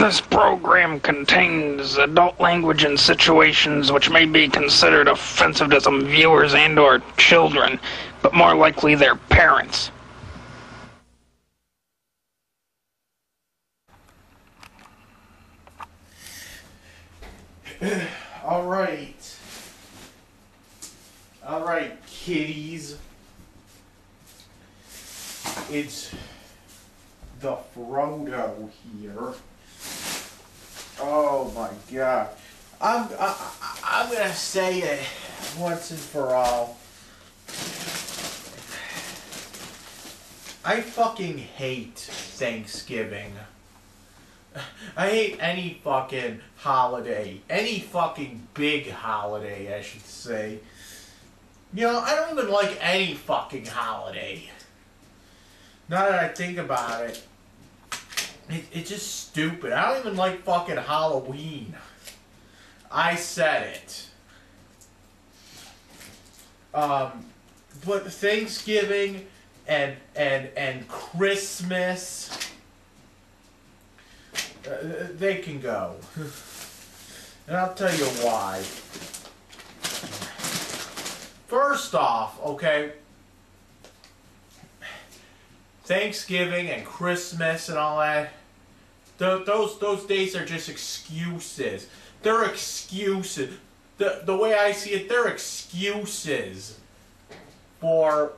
This program contains adult language and situations which may be considered offensive to some viewers and/or children, but more likely their parents. Alright, kiddies. It's the Frodo here. Oh my god. I'm gonna say it once and for all. I fucking hate Thanksgiving. I hate any fucking holiday. Any fucking big holiday, I should say. You know, I don't even like any fucking holiday. Now that I think about it, it's just stupid. I don't even like fucking Halloween. I said it. But Thanksgiving and Christmas, they can go. And I'll tell you why. First off, okay, Thanksgiving and Christmas and all that, those days are just excuses. They're excuses. The way I see it, they're excuses for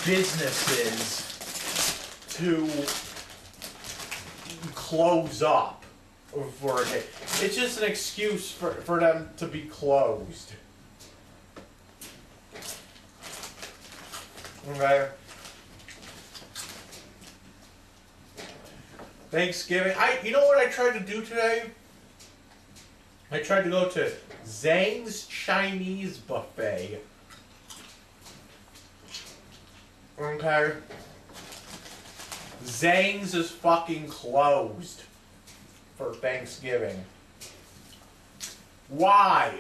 businesses to close up for a day. It's just an excuse for them to be closed. Okay. Thanksgiving. You know what I tried to do today? I tried to go to Zhang's Chinese buffet. Okay. Zhang's is fucking closed for Thanksgiving. Why?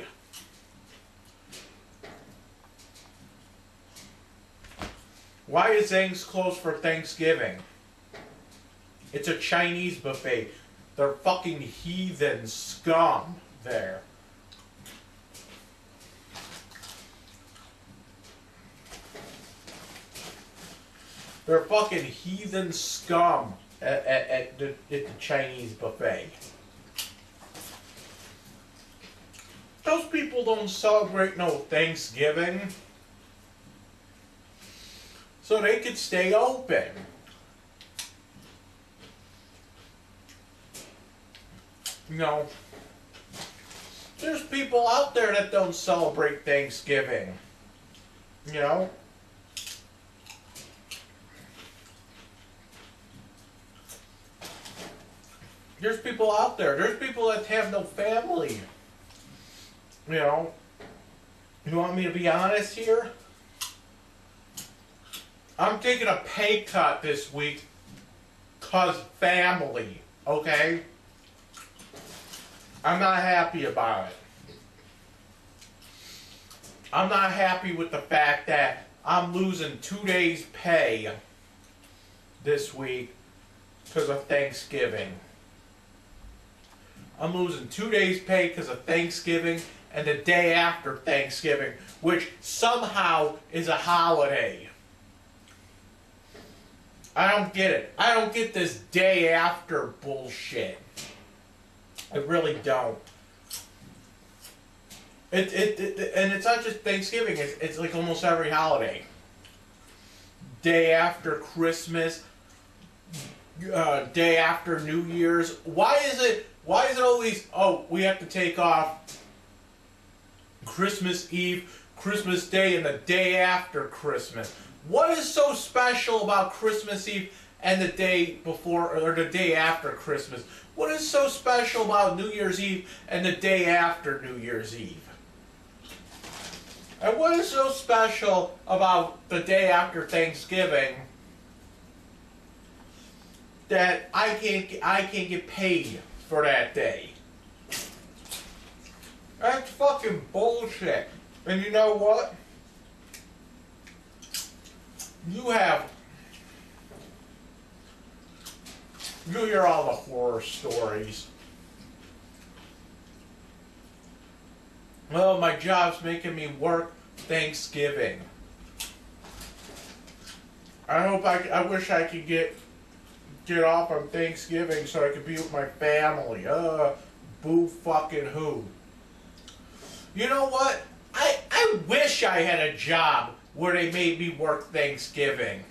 Why is Zhang's closed for Thanksgiving? It's a Chinese buffet. They're fucking heathen scum there. They're fucking heathen scum at the Chinese buffet. Those people don't celebrate no Thanksgiving, so they could stay open. You know, there's people out there that don't celebrate Thanksgiving. You know? There's people out there. There's people that have no family. You know? You want me to be honest here? I'm taking a pay cut this week 'cause family, okay? I'm not happy about it. I'm not happy with the fact that I'm losing 2 days' pay this week because of Thanksgiving. I'm losing 2 days' pay because of Thanksgiving and the day after Thanksgiving, which somehow is a holiday. I don't get it. I don't get this day after bullshit. I really don't. And it's not just Thanksgiving. It's like almost every holiday. Day after Christmas. Day after New Year's. Why is it always? Oh, we have to take off Christmas Eve, Christmas Day, and the day after Christmas. What is so special about Christmas Eve and the day before or the day after Christmas? What is so special about New Year's Eve and the day after New Year's Eve? And what is so special about the day after Thanksgiving that I can't get paid for that day? That's fucking bullshit. And you know what? You hear all the horror stories. Well, my job's making me work Thanksgiving. I wish I could get off on Thanksgiving so I could be with my family. Boo fucking who. You know what? I wish I had a job where they made me work Thanksgiving.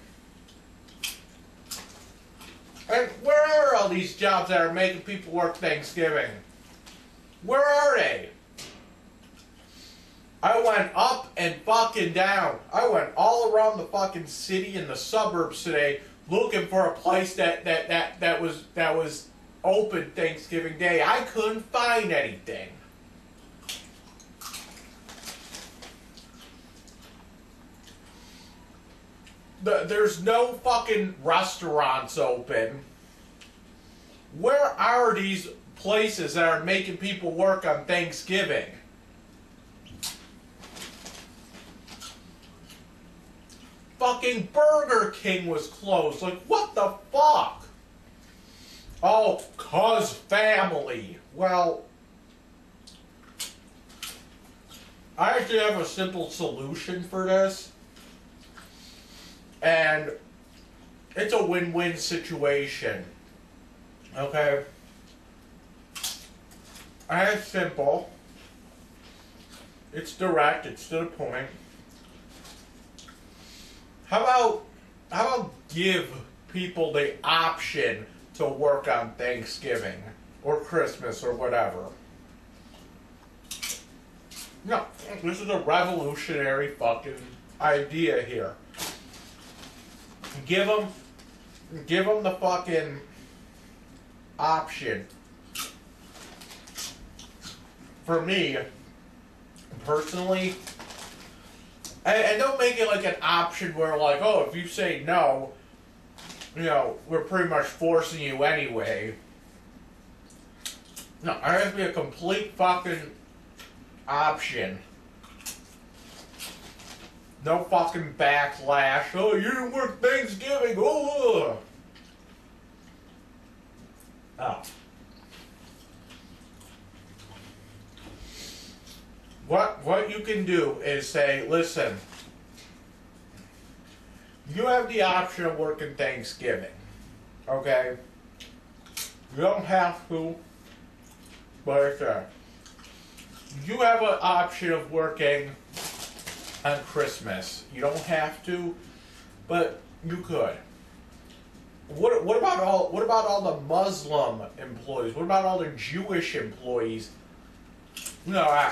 And where are all these jobs that are making people work Thanksgiving? Where are they? I went up and fucking down. I went all around the fucking city and the suburbs today looking for a place that was open Thanksgiving Day. I couldn't find anything. There's no fucking restaurants open. Where are these places that are making people work on Thanksgiving? Fucking Burger King was closed. Like, what the fuck? Oh, 'cause family. Well, I actually have a simple solution for this. And it's a win-win situation. Okay? It's simple. It's direct. It's to the point. How about give people the option to work on Thanksgiving or Christmas or whatever? No, this is a revolutionary fucking idea here. Give them the fucking option. For me, personally, and don't make it like an option where like, oh, if you say no, you know, we're pretty much forcing you anyway. No, it has to be a complete fucking option. No fucking backlash. Oh, you didn't work Thanksgiving. Oh. Oh. What you can do is say, listen, you have the option of working Thanksgiving. Okay? You don't have to, but you have an option of working on Christmas. You don't have to, but you could. What about all the Muslim employees? What about all the Jewish employees? No,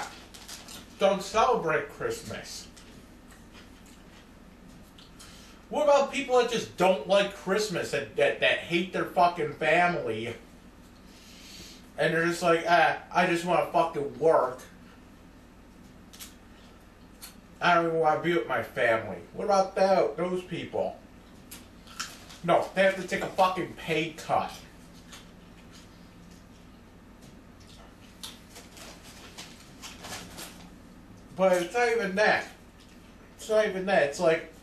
don't celebrate Christmas. What about people that just don't like Christmas, that hate their fucking family, and they're just like, I just want to fucking work. I don't even want to be with my family. What about those people? No, they have to take a fucking pay cut. But it's not even that. It's not even that. It's like,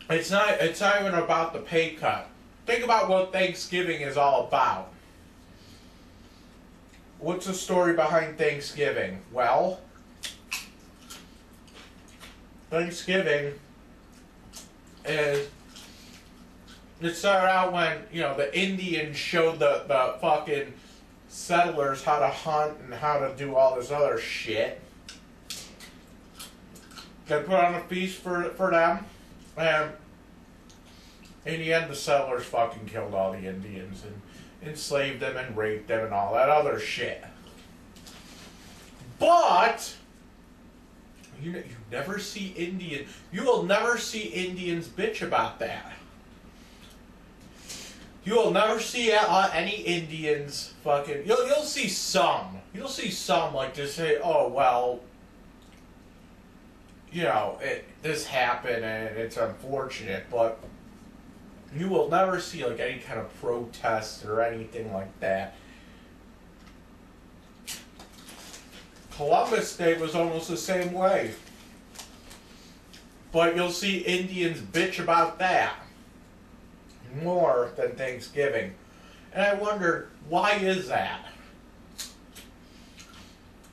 it's not even about the pay cut. Think about what Thanksgiving is all about. What's the story behind Thanksgiving? Well, Thanksgiving is, it started out when, you know, the Indians showed the fucking settlers how to hunt and how to do all this other shit. They put on a feast for them, and in the end, the settlers fucking killed all the Indians and enslaved them and raped them and all that other shit. But you never see you will never see Indians bitch about that. You will never see any Indians fucking. You'll see some. You'll see some like just say, oh well, you know, this happened and it's unfortunate, but you will never see like any kind of protest or anything like that. Columbus Day was almost the same way. But you'll see Indians bitch about that more than Thanksgiving. And I wonder, why is that?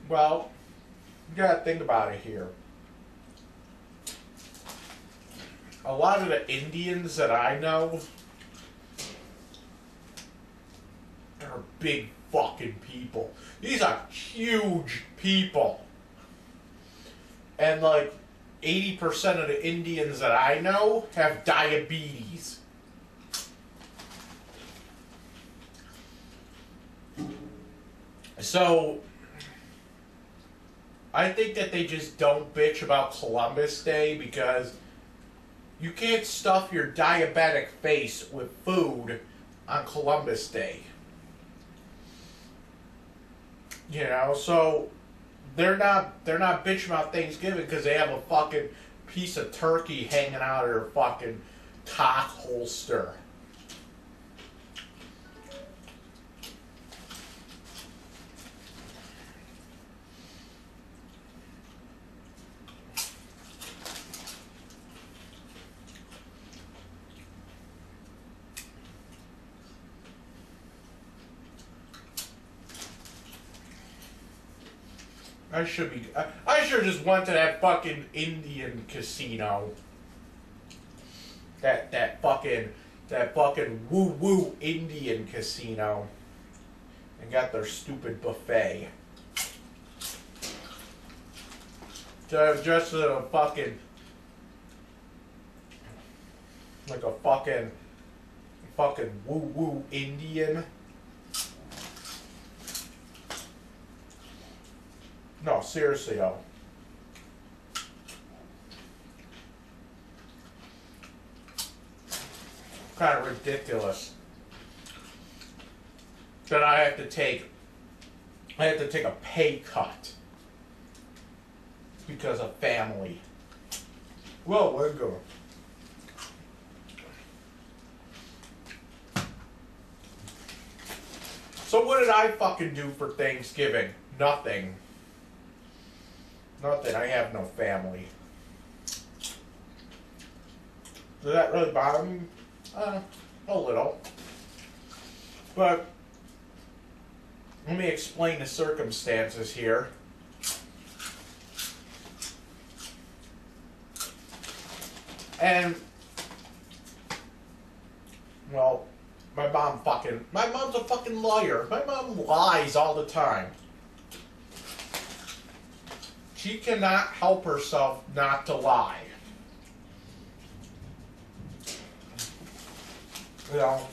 Well, you gotta think about it here. A lot of the Indians that I know are big fucking people. These are huge people. And like 80% of the Indians that I know have diabetes. So I think that they just don't bitch about Columbus Day because you can't stuff your diabetic face with food on Columbus Day. You know, so they're not bitching about Thanksgiving because they have a fucking piece of turkey hanging out of their fucking cock holster. I should just went to that fucking Indian casino. That fucking woo-woo Indian casino. And got their stupid buffet. Just a fucking... like a fucking woo-woo Indian. No, seriously though. Kind of ridiculous that I have to take a pay cut because of family. Well, we're good. So what did I fucking do for Thanksgiving? Nothing. Nothing. I have no family. Does that really bother me? A little. But let me explain the circumstances here. And well, my mom's a fucking liar. My mom lies all the time. She cannot help herself not to lie. You know,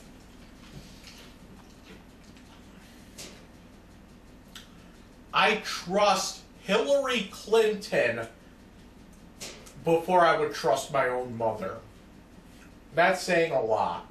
I trust Hillary Clinton before I would trust my own mother. That's saying a lot.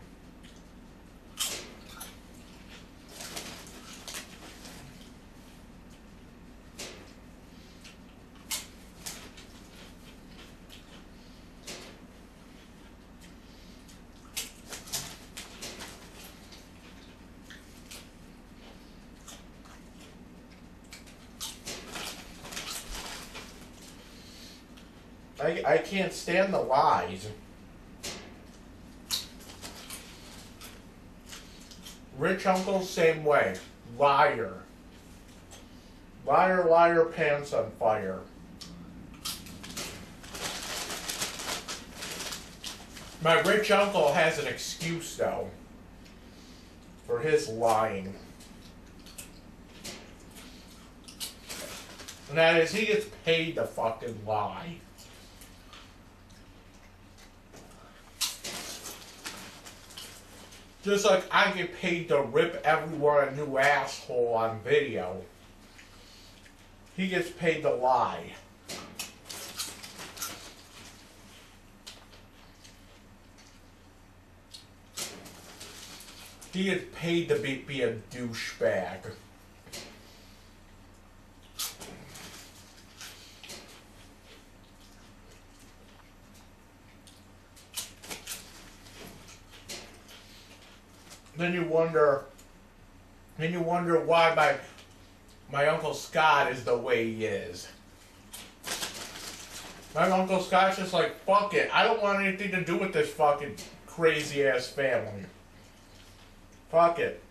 I can't stand the lies. Rich uncle, same way. Liar. Liar, liar, pants on fire. My rich uncle has an excuse, though, for his lying. And that is, he gets paid to fucking lie. Just like I get paid to rip everyone a new asshole on video. He gets paid to lie. He gets paid to be a douchebag. Then you wonder why my Uncle Scott is the way he is. My Uncle Scott's just like, fuck it. I don't want anything to do with this fucking crazy-ass family. Fuck it.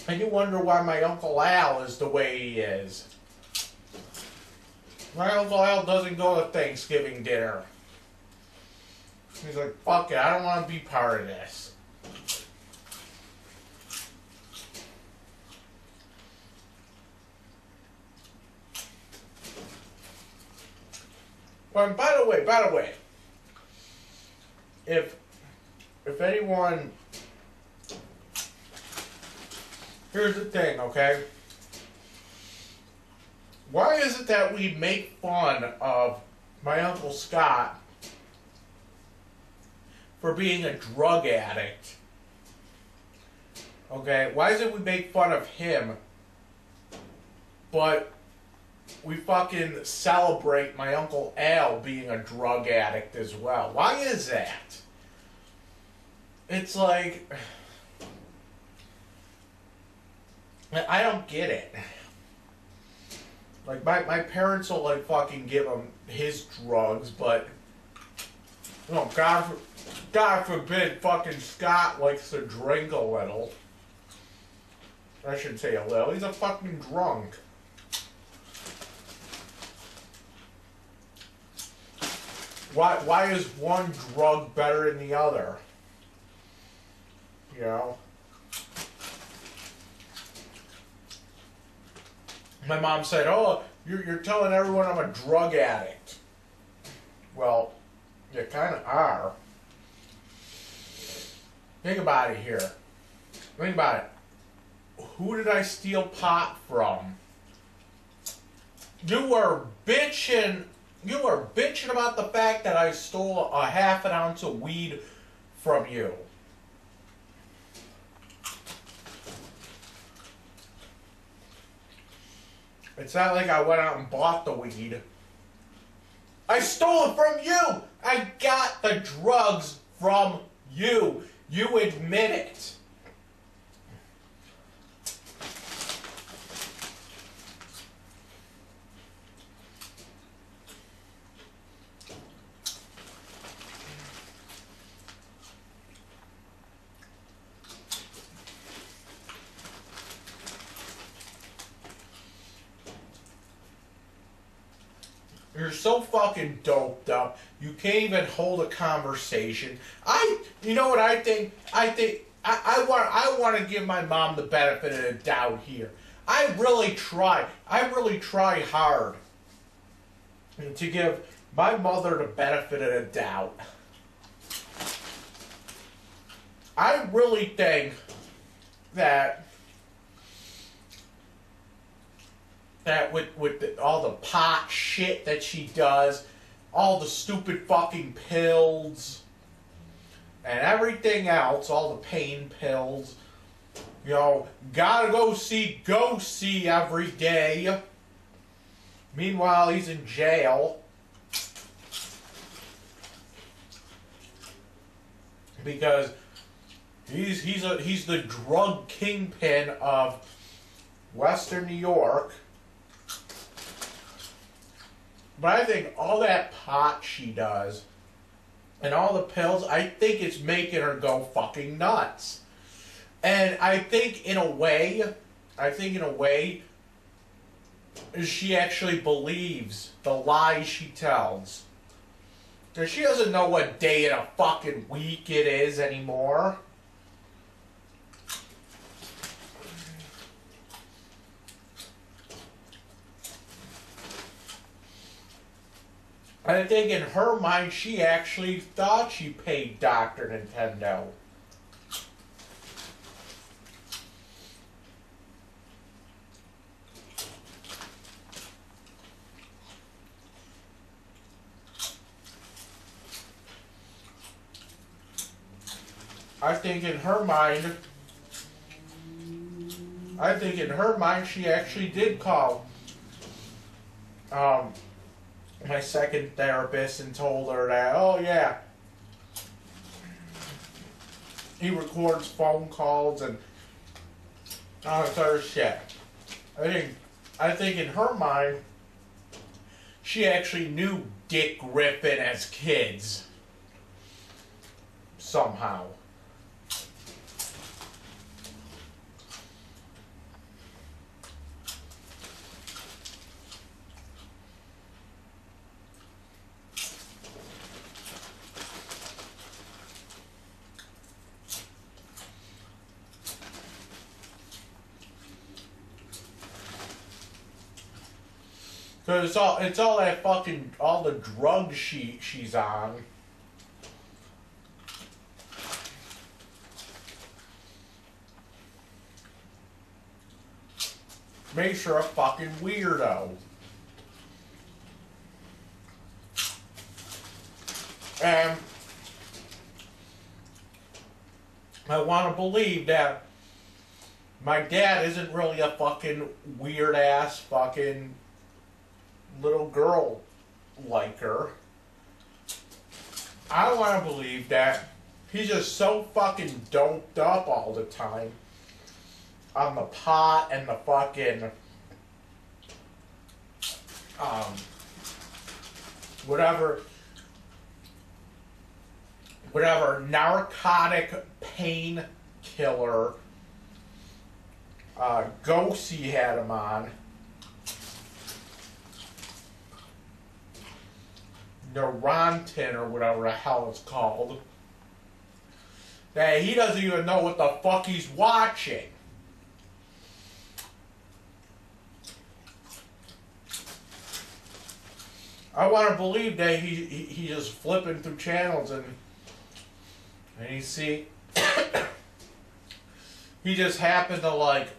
And you wonder why my Uncle Al is the way he is. My Uncle Al doesn't go to Thanksgiving dinner. He's like, fuck it, I don't want to be part of this. Well, by the way, if anyone, here's the thing, okay? Why is it that we make fun of my Uncle Scott for being a drug addict? Okay, why is it we make fun of him, but we fucking celebrate my Uncle Al being a drug addict as well? Why is that? It's like, I don't get it. Like, my parents will, like, fucking give him his drugs, but, you know, God forbid fucking Scott likes to drink a little. I shouldn't say a little. He's a fucking drunk. Why is one drug better than the other? You know? My mom said, oh, you're telling everyone I'm a drug addict. Well, you kind of are. Think about it here. Think about it. Who did I steal pot from? You were bitching about the fact that I stole a half an ounce of weed from you. It's not like I went out and bought the weed. I stole it from you! I got the drugs from you. You admit it. You're so fucking doped up. You can't even hold a conversation. You know what I think? I want to give my mom the benefit of the doubt here. I really try hard to give my mother the benefit of the doubt. I really think that with all the pot shit that she does, all the stupid fucking pills, and everything else, all the pain pills, you know, gotta go see every day. Meanwhile, he's in jail because he's the drug kingpin of Western New York. But I think all that pot she does and all the pills, I think it's making her go fucking nuts. And I think in a way, she actually believes the lies she tells. Because she doesn't know what day of the fucking week it is anymore. I think in her mind, she actually thought she paid Dr. Nintendo. I think in her mind, she actually did call my second therapist and told her that, oh yeah, he records phone calls and all this other shit. I think in her mind, she actually knew Dick Griffin as kids. Somehow. Cause it's all that fucking all the drugs she's on. Makes her a fucking weirdo. And I want to believe that my dad isn't really a fucking weird ass fucking little girl like her. I want to believe that he's just so fucking doped up all the time on the pot and the fucking whatever narcotic painkiller ghost he had him on. Neurontin or whatever the hell it's called. That he doesn't even know what the fuck he's watching. I want to believe that he just flipping through channels and you see he just happened to like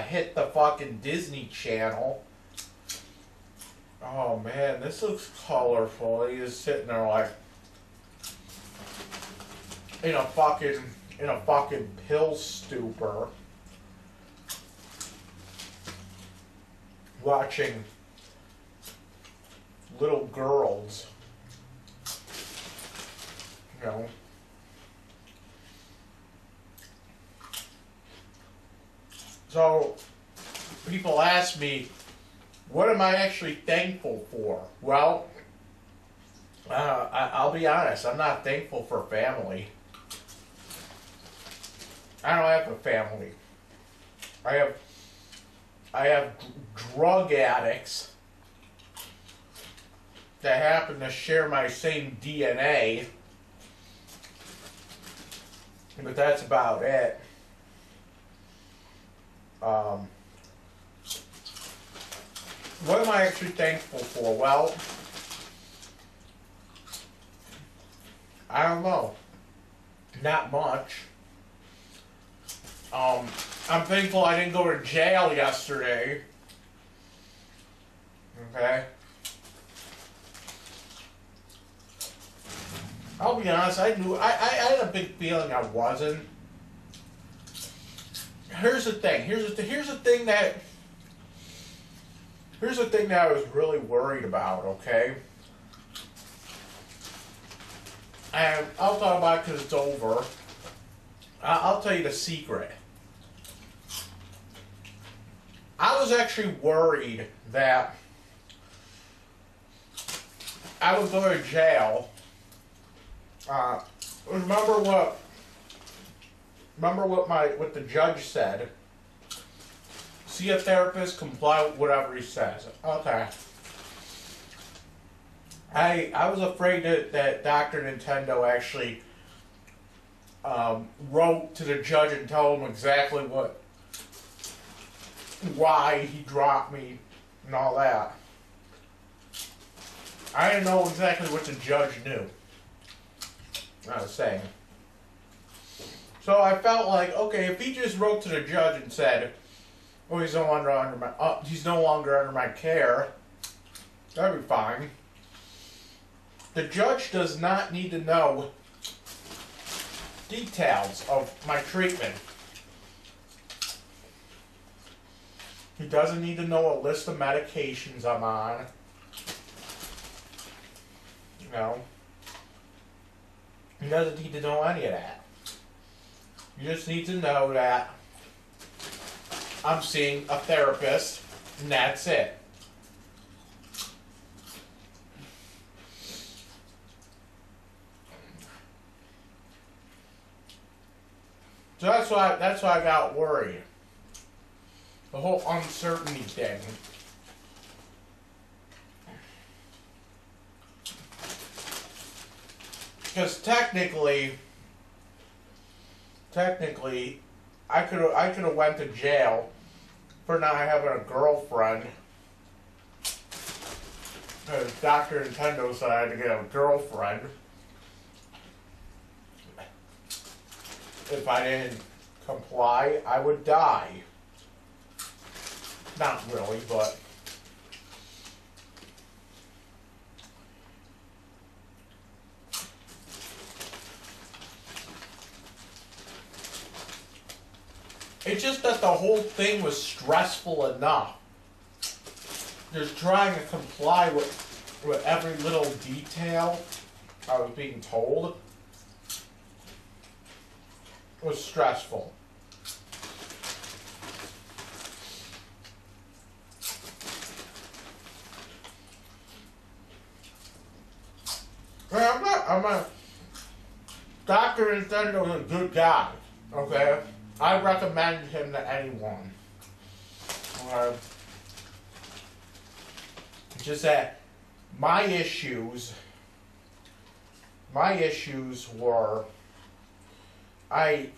hit the fucking Disney Channel. Oh man, this looks colorful. He is sitting there like in a fucking pill stupor, watching little girls, you know. So people ask me, what am I actually thankful for? Well, I'll be honest, I'm not thankful for family. I don't have a family. I have drug addicts that happen to share my same DNA, but that's about it. What am I actually thankful for? Well, I don't know. Not much. I'm thankful I didn't go to jail yesterday. Okay. I'll be honest, I had a big feeling I wasn't. Here's the thing that I was really worried about, okay? And I'll talk about it because it's over. I'll tell you the secret. I was actually worried that I would go to jail. Remember what the judge said. See a therapist, comply with whatever he says. Okay. I was afraid that Dr. Nintendo actually wrote to the judge and told him exactly why he dropped me and all that. I didn't know exactly what the judge knew. I was saying. So I felt like, okay, if he just wrote to the judge and said, "Oh, he's no longer under my care," that'd be fine. The judge does not need to know details of my treatment. He doesn't need to know a list of medications I'm on. You know. He doesn't need to know any of that. You just need to know that I'm seeing a therapist, and that's it. So that's why I got worried. The whole uncertainty thing. Because technically, I could have went to jail for not having a girlfriend. Because Dr. Nintendo said I had to get a girlfriend if I didn't comply, I would die. Not really, but it's just that the whole thing was stressful enough. Just trying to comply with every little detail I was being told was stressful. I'm not, Dr. Nintendo is a good guy, okay? I recommend him to anyone. Just that my issues were I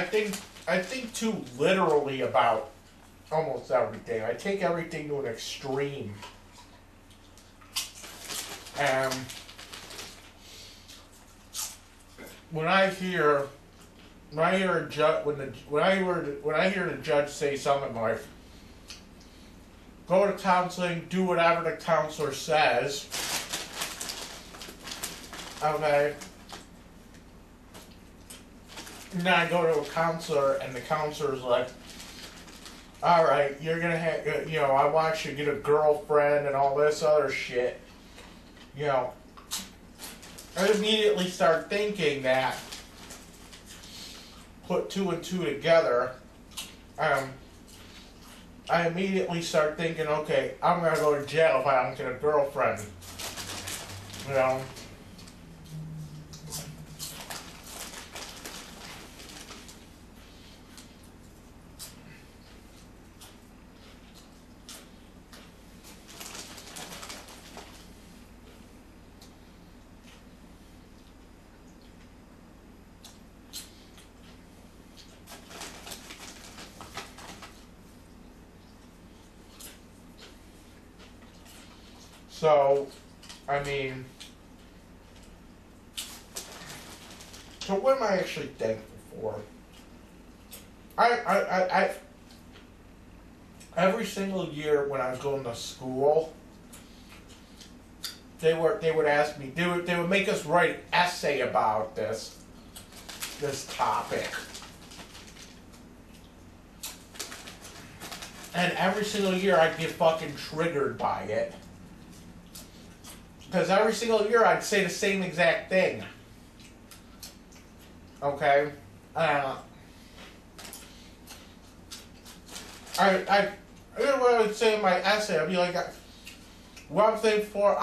think too literally about almost everything. I take everything to an extreme. And when I hear a judge when I hear the judge say something like, go to counseling, do whatever the counselor says, okay, and then I go to a counselor and the counselor's like, alright, you're gonna have, I want you to get a girlfriend and all this other shit, I immediately start thinking that, put two and two together, I immediately start thinking, okay, I'm gonna go to jail if I don't get a girlfriend. So, I mean, so what am I actually thankful for? I every single year when I was going to school, they would ask me, they would make us write an essay about this topic. And every single year I'd get fucking triggered by it. Because every single year I'd say the same exact thing. Okay? I what I would say in my essay, I'd be like, what I'm thankful for,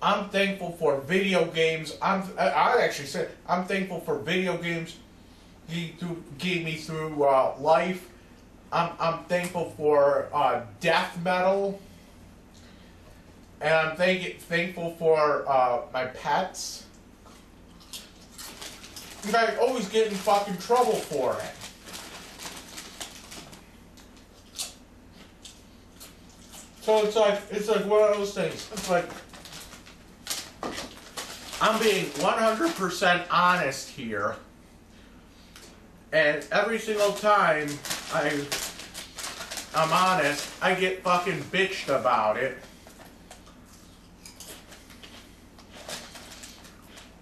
I'm thankful for video games. I'd actually say, I'm thankful for video games gave me through life. I'm thankful for death metal, and I'm thankful for my pets. And I always get in fucking trouble for it. So it's like one of those things. It's like I'm being 100% honest here, and every single time I'm honest, I get fucking bitched about it.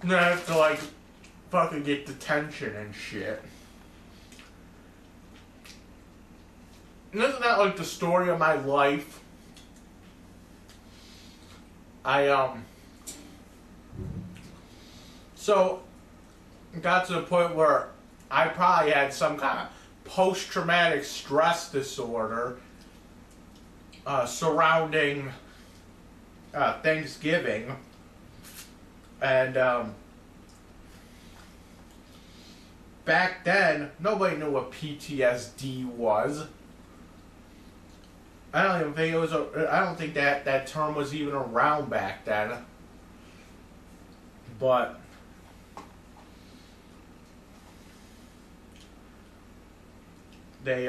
And then I have to like fucking get detention and shit. And isn't that like the story of my life? So got to the point where I probably had some kind of post-traumatic stress disorder surrounding Thanksgiving, and back then nobody knew what PTSD was. I don't even think it was. I don't think that term was even around back then. But they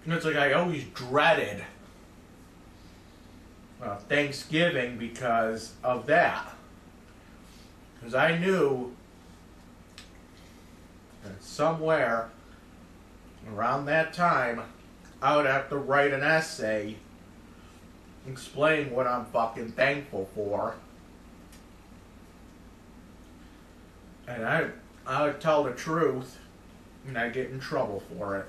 it's like I always dreaded Thanksgiving because of that. Because I knew that somewhere around that time I would have to write an essay explaining what I'm fucking thankful for. And I would tell the truth and I'd get in trouble for it.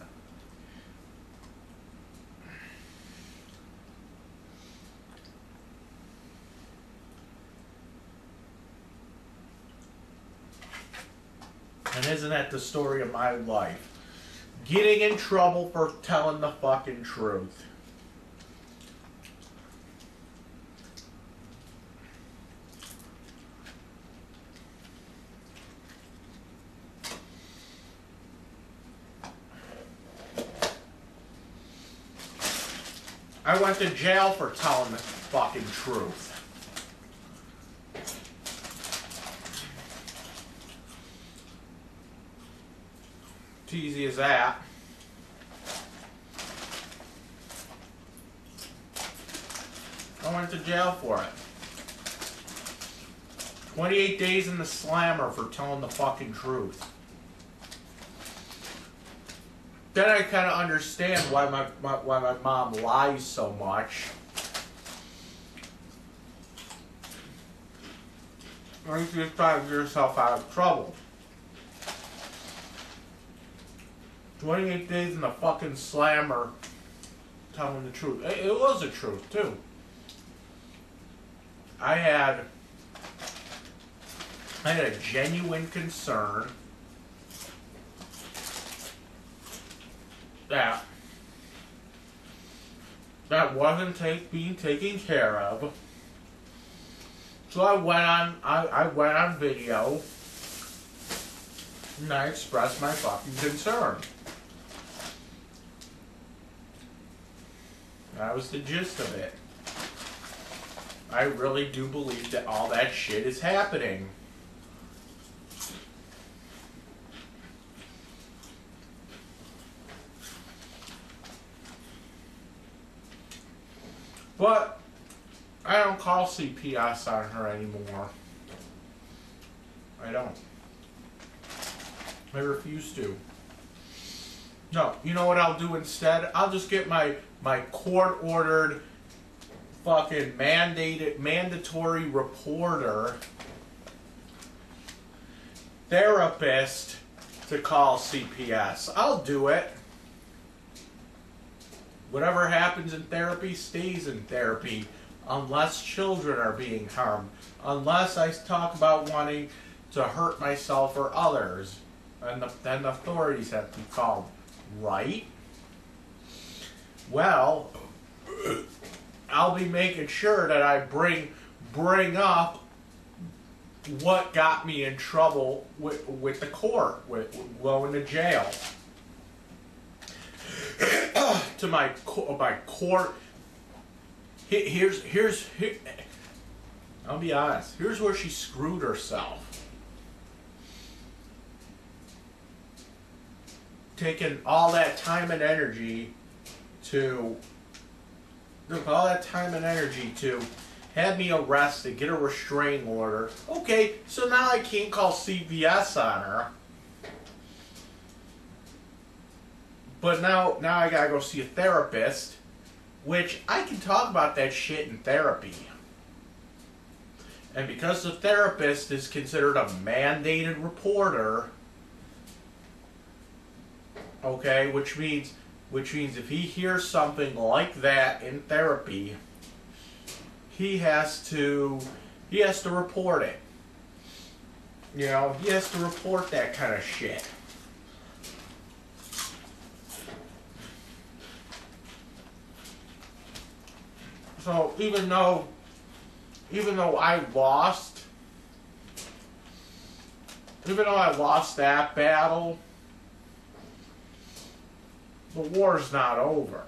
And isn't that the story of my life? Getting in trouble for telling the fucking truth. I went to jail for telling the fucking truth. It's easy as that. I went to jail for it. 28 days in the slammer for telling the fucking truth. Then I kind of understand why my mom lies so much. Or you just try to get yourself out of trouble. 28 days in the fucking slammer telling the truth. It was the truth, too. I had a genuine concern that wasn't being taken care of. So I went on video and I expressed my fucking concern. That was the gist of it. I really do believe that all that shit is happening. But I don't call CPS on her anymore. I don't. I refuse to. No, you know what I'll do instead? I'll just get my court-ordered, fucking mandatory reporter, therapist to call CPS. I'll do it. Whatever happens in therapy stays in therapy, unless children are being harmed, unless I talk about wanting to hurt myself or others, and then the authorities have to be called, right? Well, I'll be making sure that I bring up what got me in trouble with the court, with going to jail. To my court. Here's I'll be honest. Here's where she screwed herself. Taking all that time and energy to have me arrested, get a restraining order. Okay, so now I can't call CVS on her. But now I gotta go see a therapist, which I can talk about that shit in therapy. And because the therapist is considered a mandated reporter, okay, which means if he hears something like that in therapy, he has to report it. You know, he has to report that kind of shit. So even though I lost, that battle, the war's not over.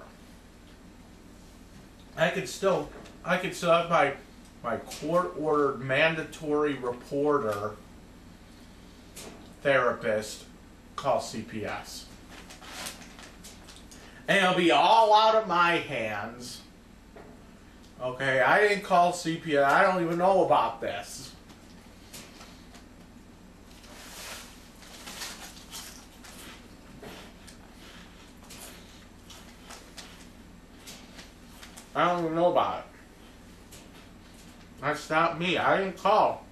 I could still have my court-ordered mandatory reporter therapist call CPS. And it'll be all out of my hands. Okay, I didn't call CPS. I don't even know about this. I don't even know about it. That's not me. I didn't call.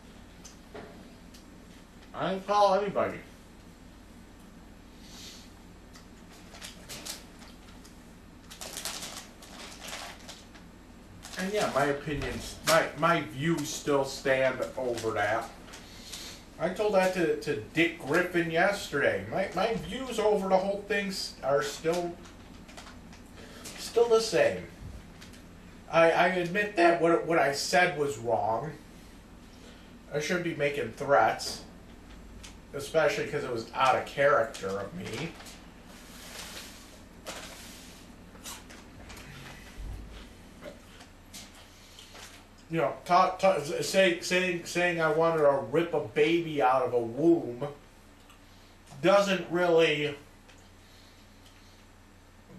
I didn't call anybody. And yeah, my opinions, my views still stand over that. I told that to Dick Griffin yesterday. My views over the whole thing are still the same. I admit that what I said was wrong. I shouldn't be making threats, especially because it was out of character of me. You know, saying I wanted to rip a baby out of a womb doesn't really,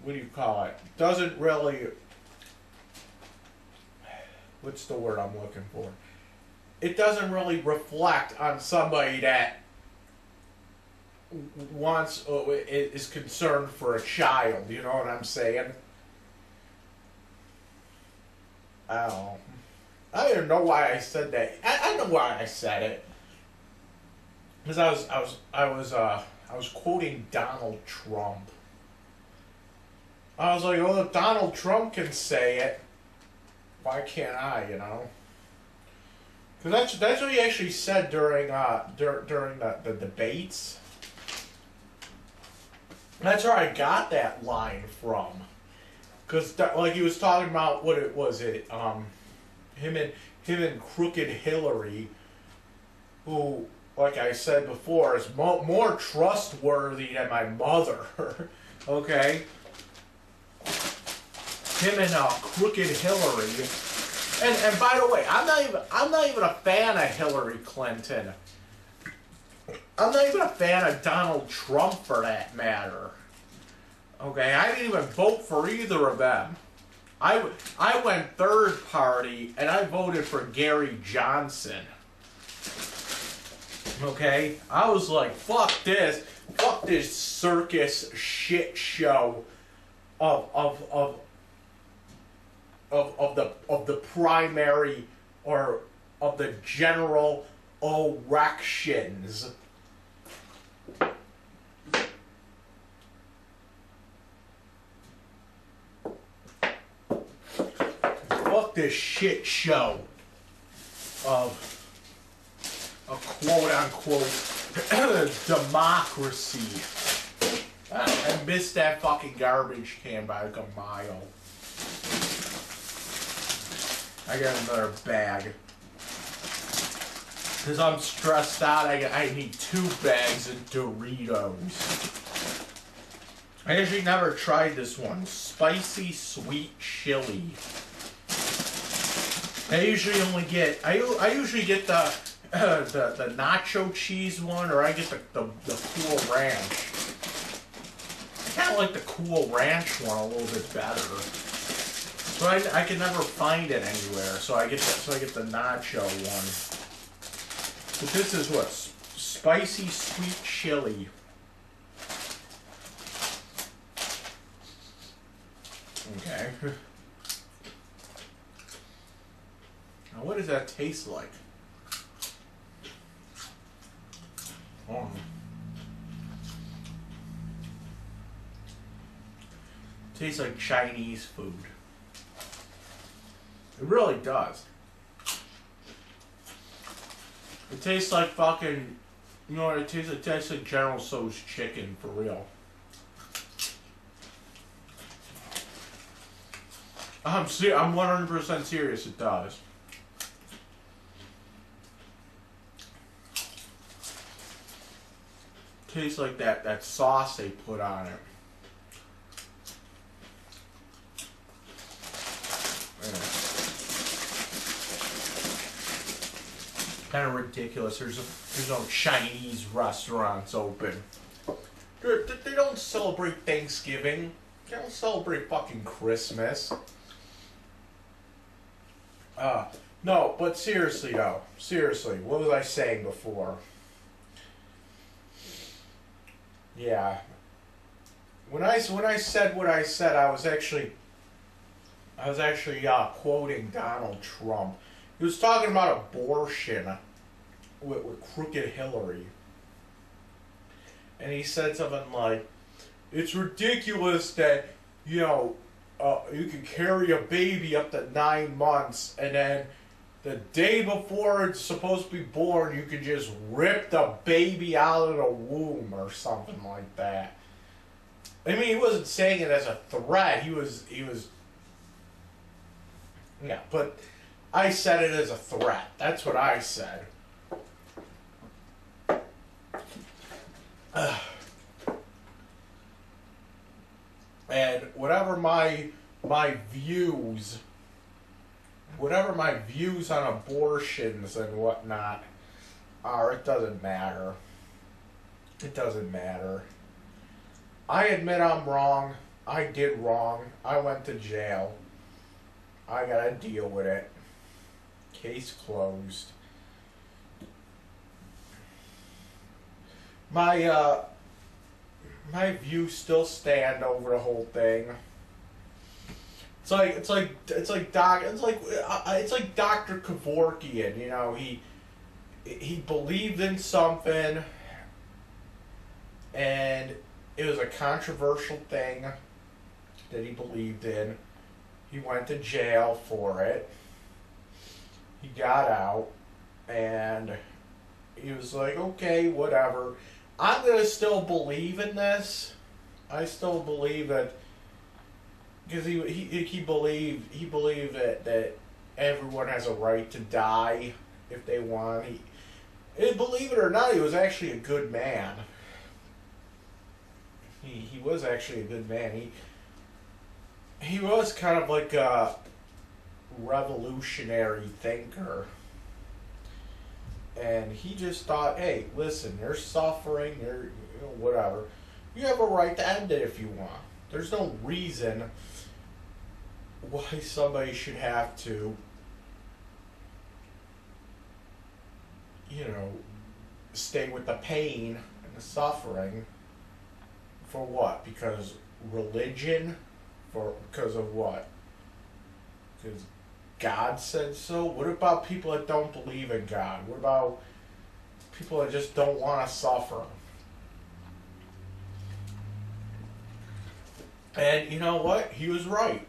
what do you call it? Doesn't really, what's the word I'm looking for? It doesn't really reflect on somebody that wants, is concerned for a child, you know what I'm saying? I don't know. I don't even know why I said that. I know why I said it. Because I was quoting Donald Trump. I was like, well, if Donald Trump can say it, why can't I? You know? Because that's what he actually said during the debates. That's where I got that line from. Because like he was talking about him and Crooked Hillary, who, like I said before, is more trustworthy than my mother. Okay, him and Crooked Hillary, and by the way, I'm not even a fan of Hillary Clinton. I'm not even a fan of Donald Trump, for that matter. Okay, I didn't even vote for either of them. I went third party, and I voted for Gary Johnson. Okay? I was like, fuck this circus shit show of the primary, or of the general elections. Fuck this shit show of a quote-unquote democracy. I missed that fucking garbage can by like a mile. I got another bag. Because I'm stressed out, I need 2 bags of Doritos. I actually never tried this one. Spicy sweet chili. I usually get the nacho cheese one, or I get the Cool Ranch. I kind of like the Cool Ranch one a little bit better, but I can never find it anywhere. So I get the nacho one. But this is what, spicy sweet chili. Okay. Now, what does that taste like? Oh. Tastes like Chinese food. It really does. It tastes like fucking, you know what it tastes like? It tastes like General Tso's chicken, for real. I'm 100% serious. It does. Tastes like that sauce they put on it. Kind of ridiculous. There's no Chinese restaurants open. They don't celebrate Thanksgiving. They don't celebrate fucking Christmas. No, but seriously though. Seriously, what was I saying before? Yeah. When I said what I said, I was actually quoting Donald Trump. He was talking about abortion with Crooked Hillary. And he said something like, it's ridiculous that, you can carry a baby up to 9 months and then the day before it's supposed to be born, you can just rip the baby out of the womb or something like that. I mean, he wasn't saying it as a threat. He was, yeah, but I said it as a threat. That's what I said. And whatever my views on abortions and whatnot are, it doesn't matter. It doesn't matter. I admit I'm wrong. I did wrong. I went to jail. I gotta deal with it. Case closed. My views still stand over the whole thing. It's like Dr. Kevorkian. He believed in something, and it was a controversial thing that he believed in. He went to jail for it. He got out, and he was like, okay, whatever. I'm going to still believe in this. I still believe that, because he believed that everyone has a right to die if they want. And believe it or not, he was actually a good man. He was actually a good man. He was kind of like a revolutionary thinker. And he just thought, hey, listen, you're suffering, whatever. You have a right to end it if you want. There's no reason why somebody should have to, stay with the pain and the suffering. For what? Because religion? Because of what? Because God said so? What about people that don't believe in God? What about people that just don't want to suffer? And you know what? He was right.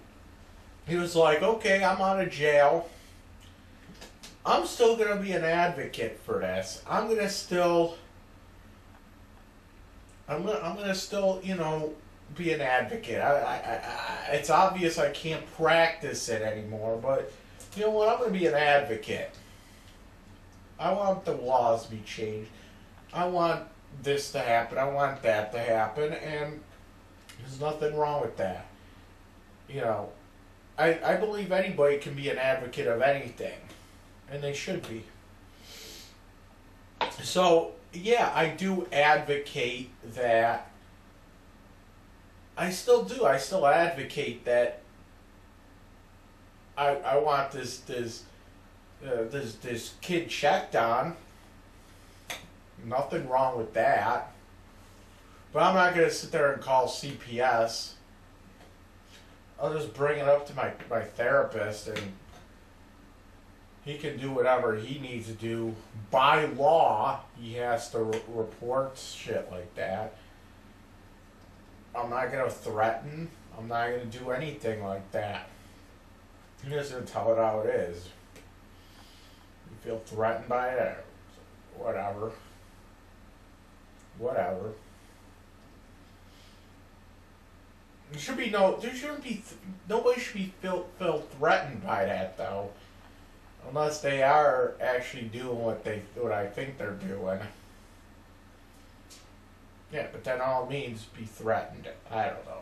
He was like, okay, I'm out of jail. I'm still going to be an advocate for this. I'm going to still, be an advocate. It's obvious I can't practice it anymore, but you know what? I'm going to be an advocate. I want the laws to be changed. I want this to happen. I want that to happen, and there's nothing wrong with that. I believe anybody can be an advocate of anything, and they should be. So, yeah, I do advocate that. I still do. I still advocate that I want this kid checked on. Nothing wrong with that. But I'm not going to sit there and call CPS. I'll just bring it up to my therapist, and he can do whatever he needs to do. By law, he has to report shit like that. I'm not going to threaten. I'm not going to do anything like that. I'm just going to tell it how it is. You feel threatened by it? Whatever. Whatever. There shouldn't be, nobody should be feel threatened by that though, unless they are actually doing what I think they're doing. Yeah, but then all it means be threatened. I don't know.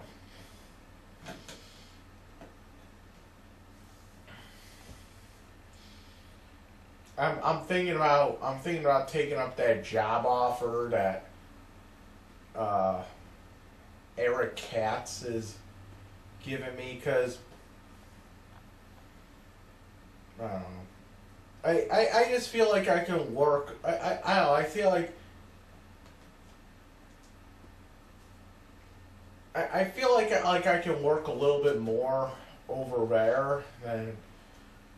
I'm thinking about taking up that job offer that Eric Katz is giving me, because I don't know. I just feel like I can work. I don't know. I feel like I can work a little bit more over there than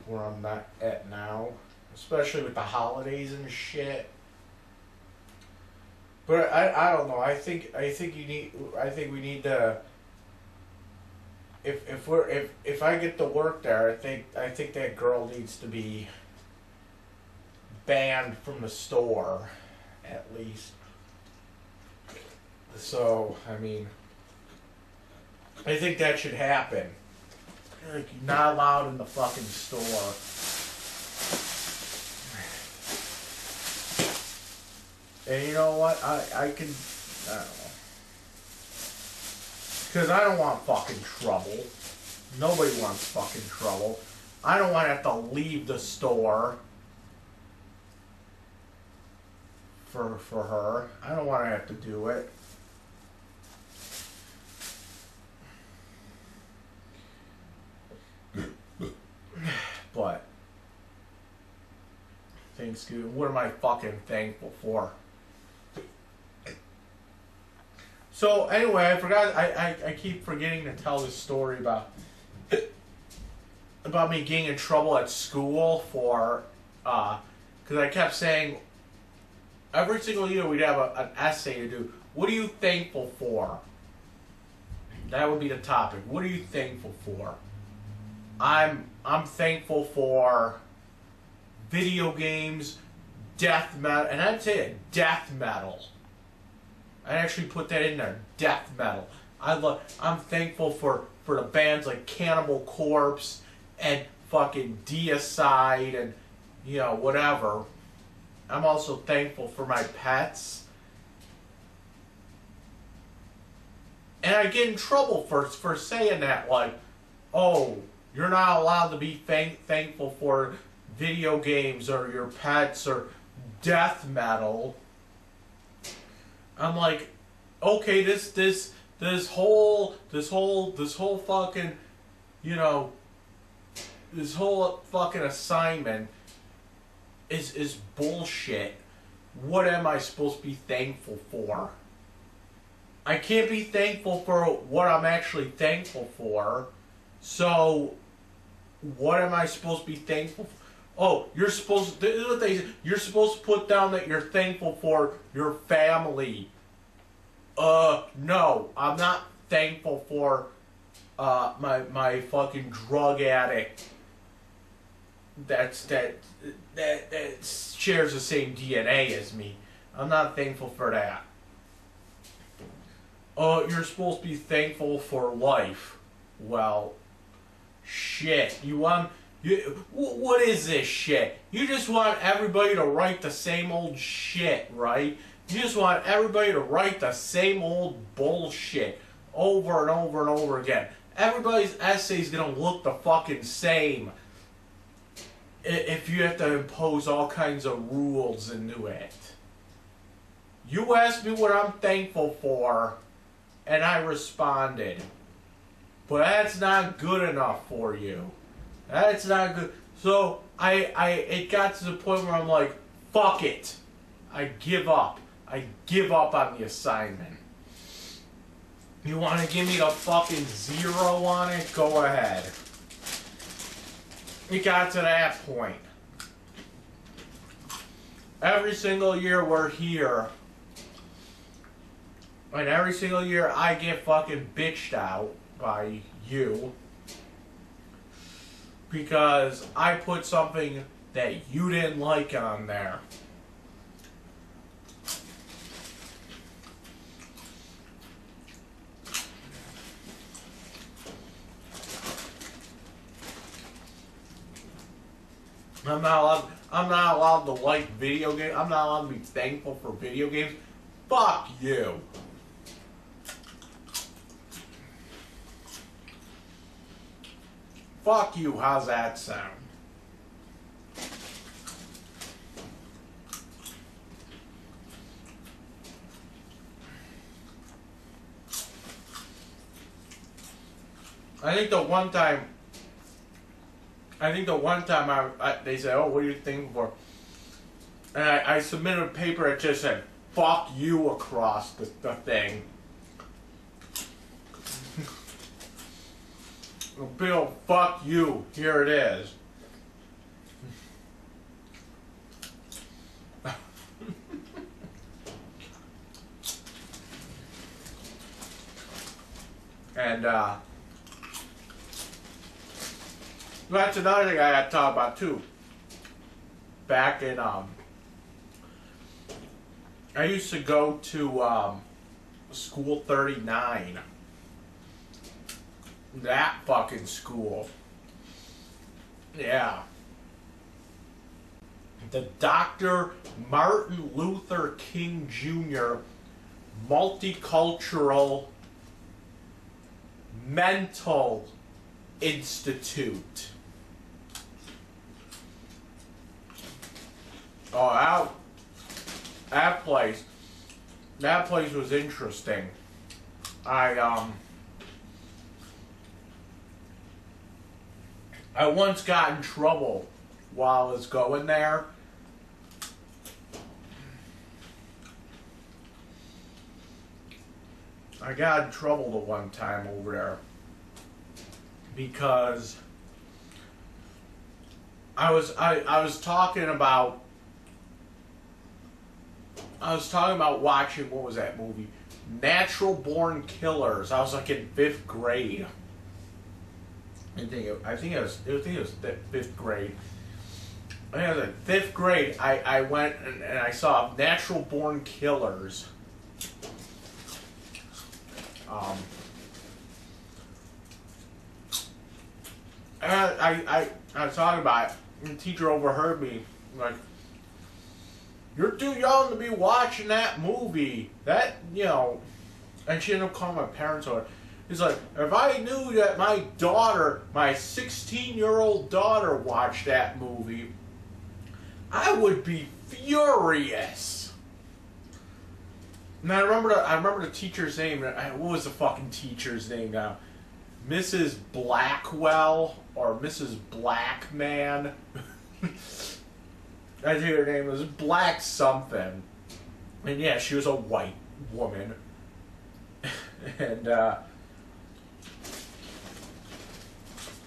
where I'm not at now, especially with the holidays and shit. But I don't know. I think we need to. If I get to work there, I think that girl needs to be banned from the store, at least. So I mean, I think that should happen. Like, you're not allowed in the fucking store. And you know what? I don't know. Because I don't want fucking trouble. Nobody wants fucking trouble. I don't want to have to leave the store for her. I don't want to have to do it. But Thanksgiving, what am I fucking thankful for? So anyway, I forgot. I keep forgetting to tell this story about me getting in trouble at school for because I kept saying every single year we'd have an essay to do. What are you thankful for? That would be the topic. What are you thankful for? I'm thankful for video games, death metal, and I'd say death metal. I actually put that in there, death metal. I'm thankful for the bands like Cannibal Corpse and fucking Deicide and whatever. I'm also thankful for my pets. And I get in trouble for saying that, like, oh, you're not allowed to be thankful for video games or your pets or death metal. I'm like, okay, this whole fucking, this whole fucking assignment is bullshit. What am I supposed to be thankful for? I can't be thankful for what I'm actually thankful for. So, what am I supposed to be thankful for? Oh, this is what they say. You're supposed to put down that you're thankful for your family. No, I'm not thankful for my fucking drug addict that shares the same DNA as me. I'm not thankful for that. You're supposed to be thankful for life. Well, shit. What is this shit? You just want everybody to write the same old shit, right? You just want everybody to write the same old bullshit over and over and over again. Everybody's essay is gonna look the fucking same if you have to impose all kinds of rules into it. You asked me what I'm thankful for, and I responded. But that's not good enough for you. That's not good. So it got to the point where I'm like, fuck it. I give up. I give up on the assignment. You want to give me the fucking 0 on it? Go ahead. It got to that point. Every single year we're here, and every single year I get fucking bitched out by you because I put something that you didn't like on there. I'm not allowed to like video games. I'm not allowed to be thankful for video games. Fuck you. Fuck you. How's that sound? I think the one time they said, "Oh, what are you thankful for?" And I submitted a paper that just said "fuck you" across the thing. Bill, fuck you. Here it is. And that's another thing I got to talk about too. Back in I used to go to School 39. That fucking school. Yeah. The Dr. Martin Luther King Jr. Multicultural Mental Institute. Oh, that place was interesting. I once got in trouble while I was going there. I got in trouble the one time over there because I was talking about watching, what was that movie? Natural Born Killers. I was like in 5th grade. I think it was 5th grade. I think it was in 5th grade. I went and I saw Natural Born Killers. And I was talking about it, and the teacher overheard me, like, "You're too young to be watching that movie. That, you know," and she ended up calling my parents over. He's like, "If I knew that my 16-year-old daughter watched that movie, I would be furious." And I remember the teacher's name. What was the fucking teacher's name now? Mrs. Blackwell or Mrs. Blackman. I think her name was Black something. And yeah, she was a white woman. And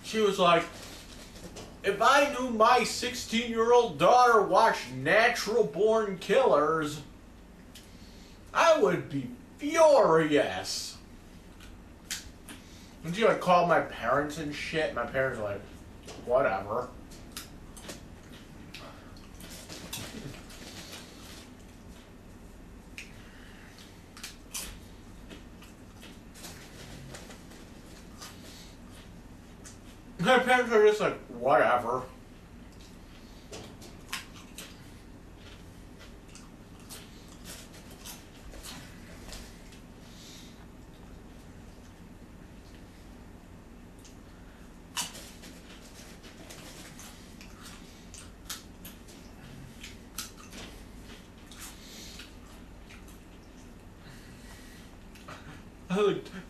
she was like, "If I knew my 16-year-old daughter watched Natural Born Killers, I would be furious." And she like called my parents and shit. My parents were like, "Whatever." My parents are just like, "Whatever."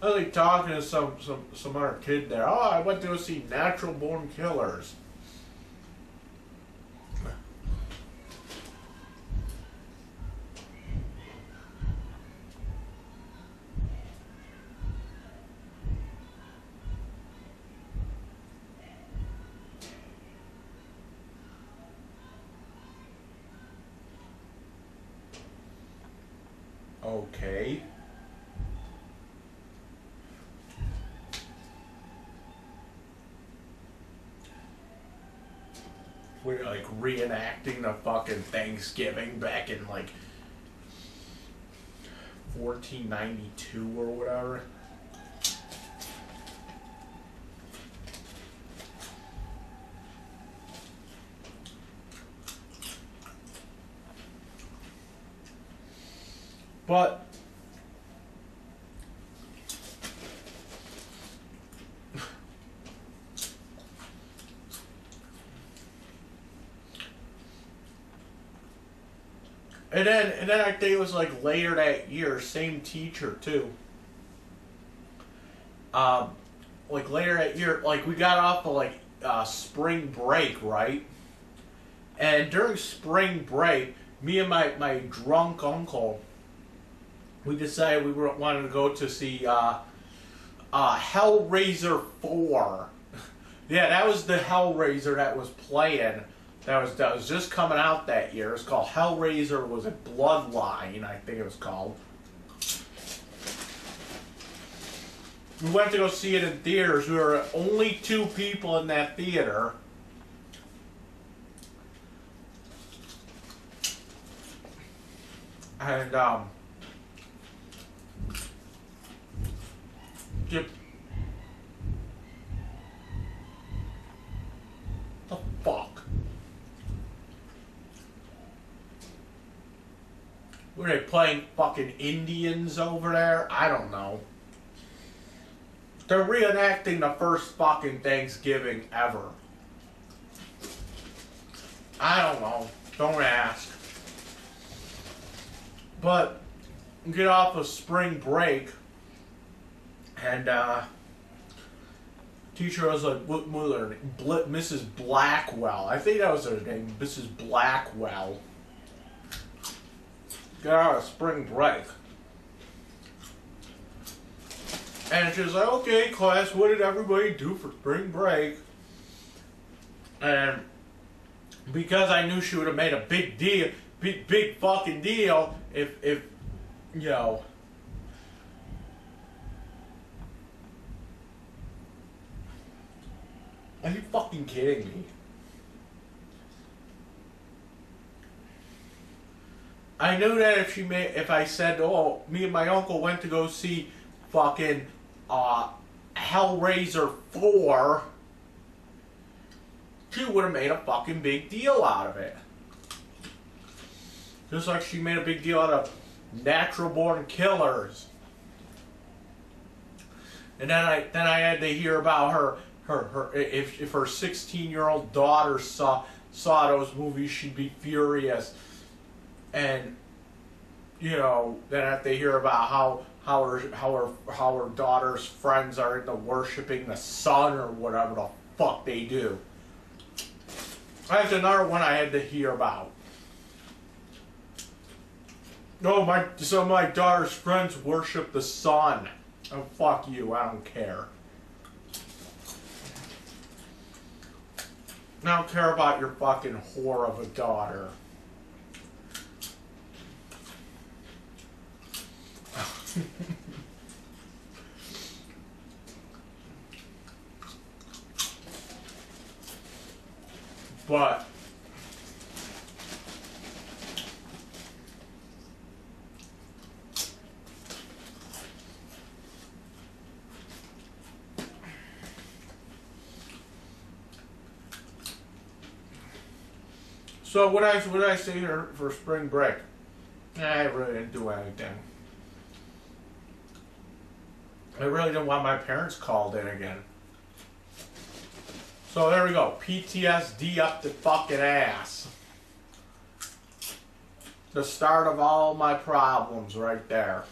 I was like talking to some other kid there. "Oh, I went to go see Natural Born Killers." Okay. We're like reenacting the fucking Thanksgiving back in like 1492 or whatever. But and then I think it was like later that year, same teacher too. Like later that year, like we got off of like spring break, right? And during spring break, me and my drunk uncle, we decided we wanted to go to see Hellraiser 4. Yeah, that was the Hellraiser that was playing. That was just coming out that year. It's called Hellraiser. Was it Bloodline? I think it was called. We went to go see it in theaters. We were only 2 people in that theater. And the fuck? Were they playing fucking Indians over there? I don't know. They're reenacting the first fucking Thanksgiving ever. I don't know. Don't ask. But get off of spring break, and teacher was like, what was her name? Mrs. Blackwell. I think that was her name, Mrs. Blackwell. Get out of spring break. And she was like, okay, class, what did everybody do for spring break? And because I knew she would have made a big deal, big fucking deal if you know. Are you fucking kidding me? I knew that if I said, oh, me and my uncle went to go see fucking Hellraiser 4, she would have made a fucking big deal out of it. Just like she made a big deal out of Natural Born Killers. And then I had to hear about her if her 16-year-old daughter saw those movies, she'd be furious. And you know, then I have to hear about how her daughter's friends are into worshiping the sun or whatever the fuck they do. That's another one I had to hear about. Oh, my daughter's friends worship the sun. Oh, fuck you, I don't care. I don't care about your fucking whore of a daughter. But so what did I say here for spring break? I really didn't do anything. I really didn't want my parents called in again. So there we go. PTSD up the fucking ass. The start of all my problems right there.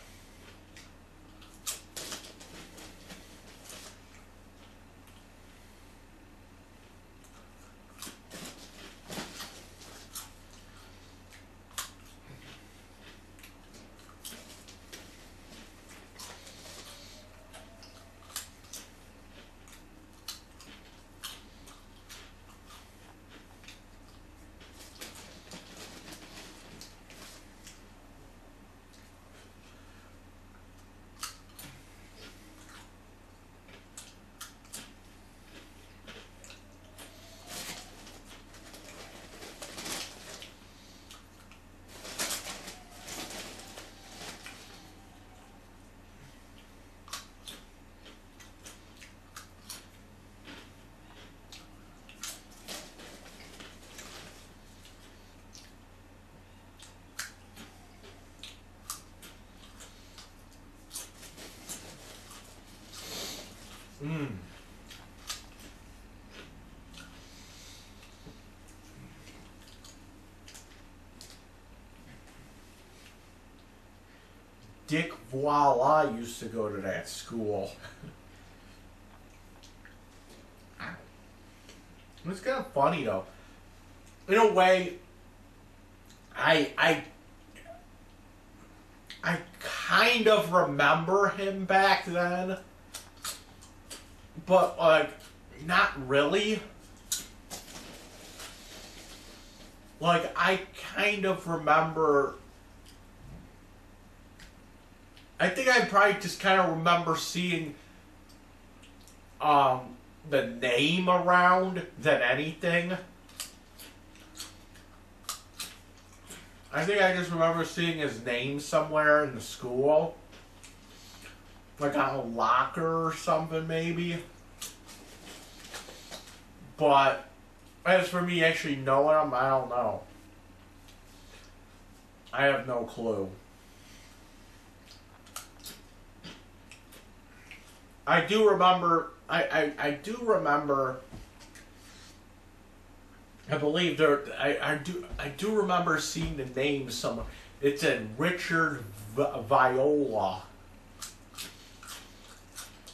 Mmm. Dick Voila used to go to that school. It's kind of funny though. In a way, I kind of remember him back then, but like not really. Like I kind of remember. I think I probably just kind of remember seeing the name around than anything. I think I just remember seeing his name somewhere in the school. Like on a locker or something maybe. But as for me actually knowing him, I don't know. I have no clue. I do remember. I do remember. I believe there. I do remember seeing the name somewhere. It said Richard Viola.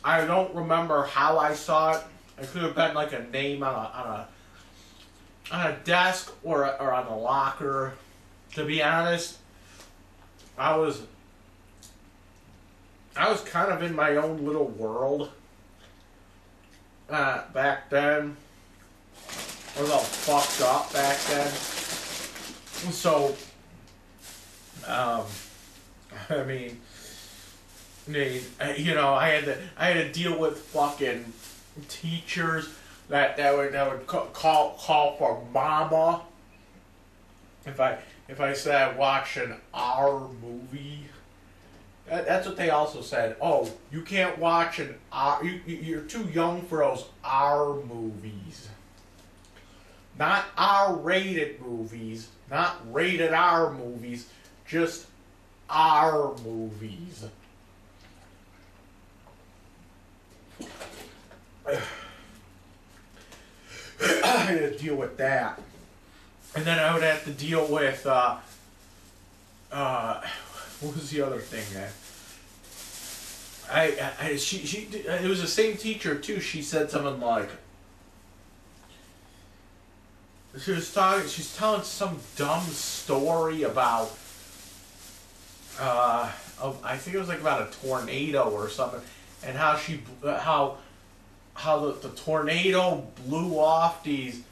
I don't remember how I saw it. It could have been like a name on a desk or on a locker. To be honest, I was kind of in my own little world back then. I was all fucked up back then. So, I mean, you know, I had to deal with fucking teachers that would call for mama if I said watch an R movie. That's what they also said. Oh, you can't watch an R. You're too young for those R movies. Not R-rated movies. Not rated R movies. Just R movies. I had to deal with that. And then I would have to deal with, what was the other thing then? It was the same teacher too. She said something like, she's telling some dumb story about, I think it was like about a tornado or something, and how the tornado blew off these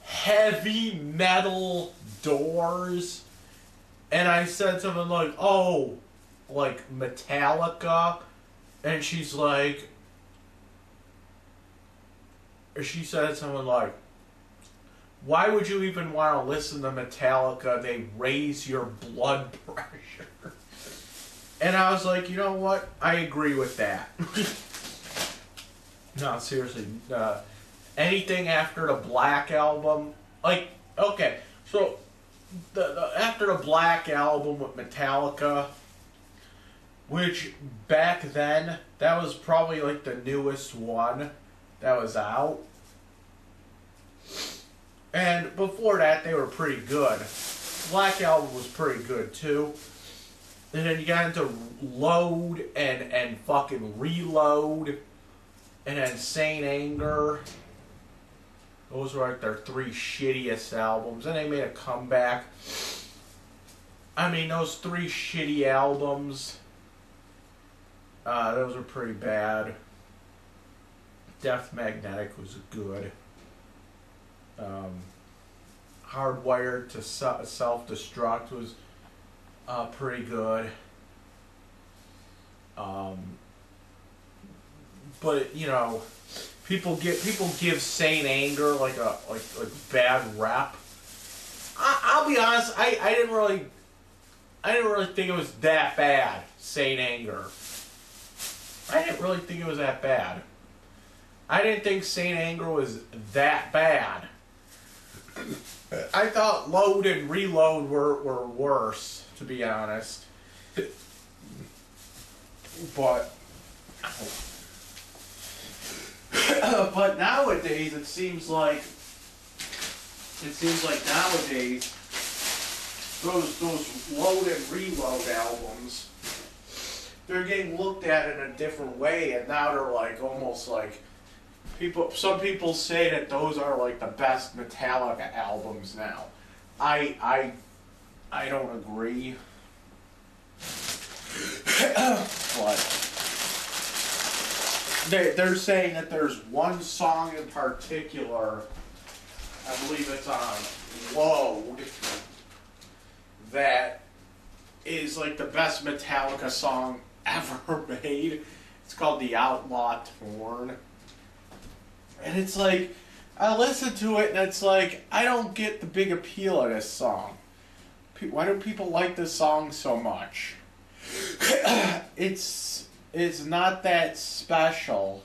heavy metal doors, and I said something like, oh, like Metallica, and she said something like, why would you even want to listen to Metallica? They raise your blood pressure. And I was like, you know what? I agree with that. No, seriously. Anything after the Black Album, like, okay, so after the Black Album with Metallica, which back then, that was probably like the newest one that was out. And before that, they were pretty good. Black Album was pretty good too. And then you got into Load and fucking Reload, and then Saint Anger. Those were like their three shittiest albums, and they made a comeback. I mean, those three shitty albums, those were pretty bad. Death Magnetic was good. Hardwired to Self-Destruct was pretty good. But you know, people give Saint Anger like bad rep. I'll be honest, I didn't really think it was that bad. Saint Anger. I didn't really think it was that bad. I didn't think Saint Anger was that bad. I thought Load and Reload were worse, to be honest. But but nowadays it seems like nowadays those load and reload albums, they're getting looked at in a different way, and now they're like almost like some people say that those are like the best Metallica albums now. I don't agree. But they're saying that there's one song in particular, I believe it's on Load, that is like the best Metallica song ever made. It's called The Outlaw Torn. And it's like, I listen to it and it's like, I don't get the big appeal of this song. Why do people like this song so much? It's not that special.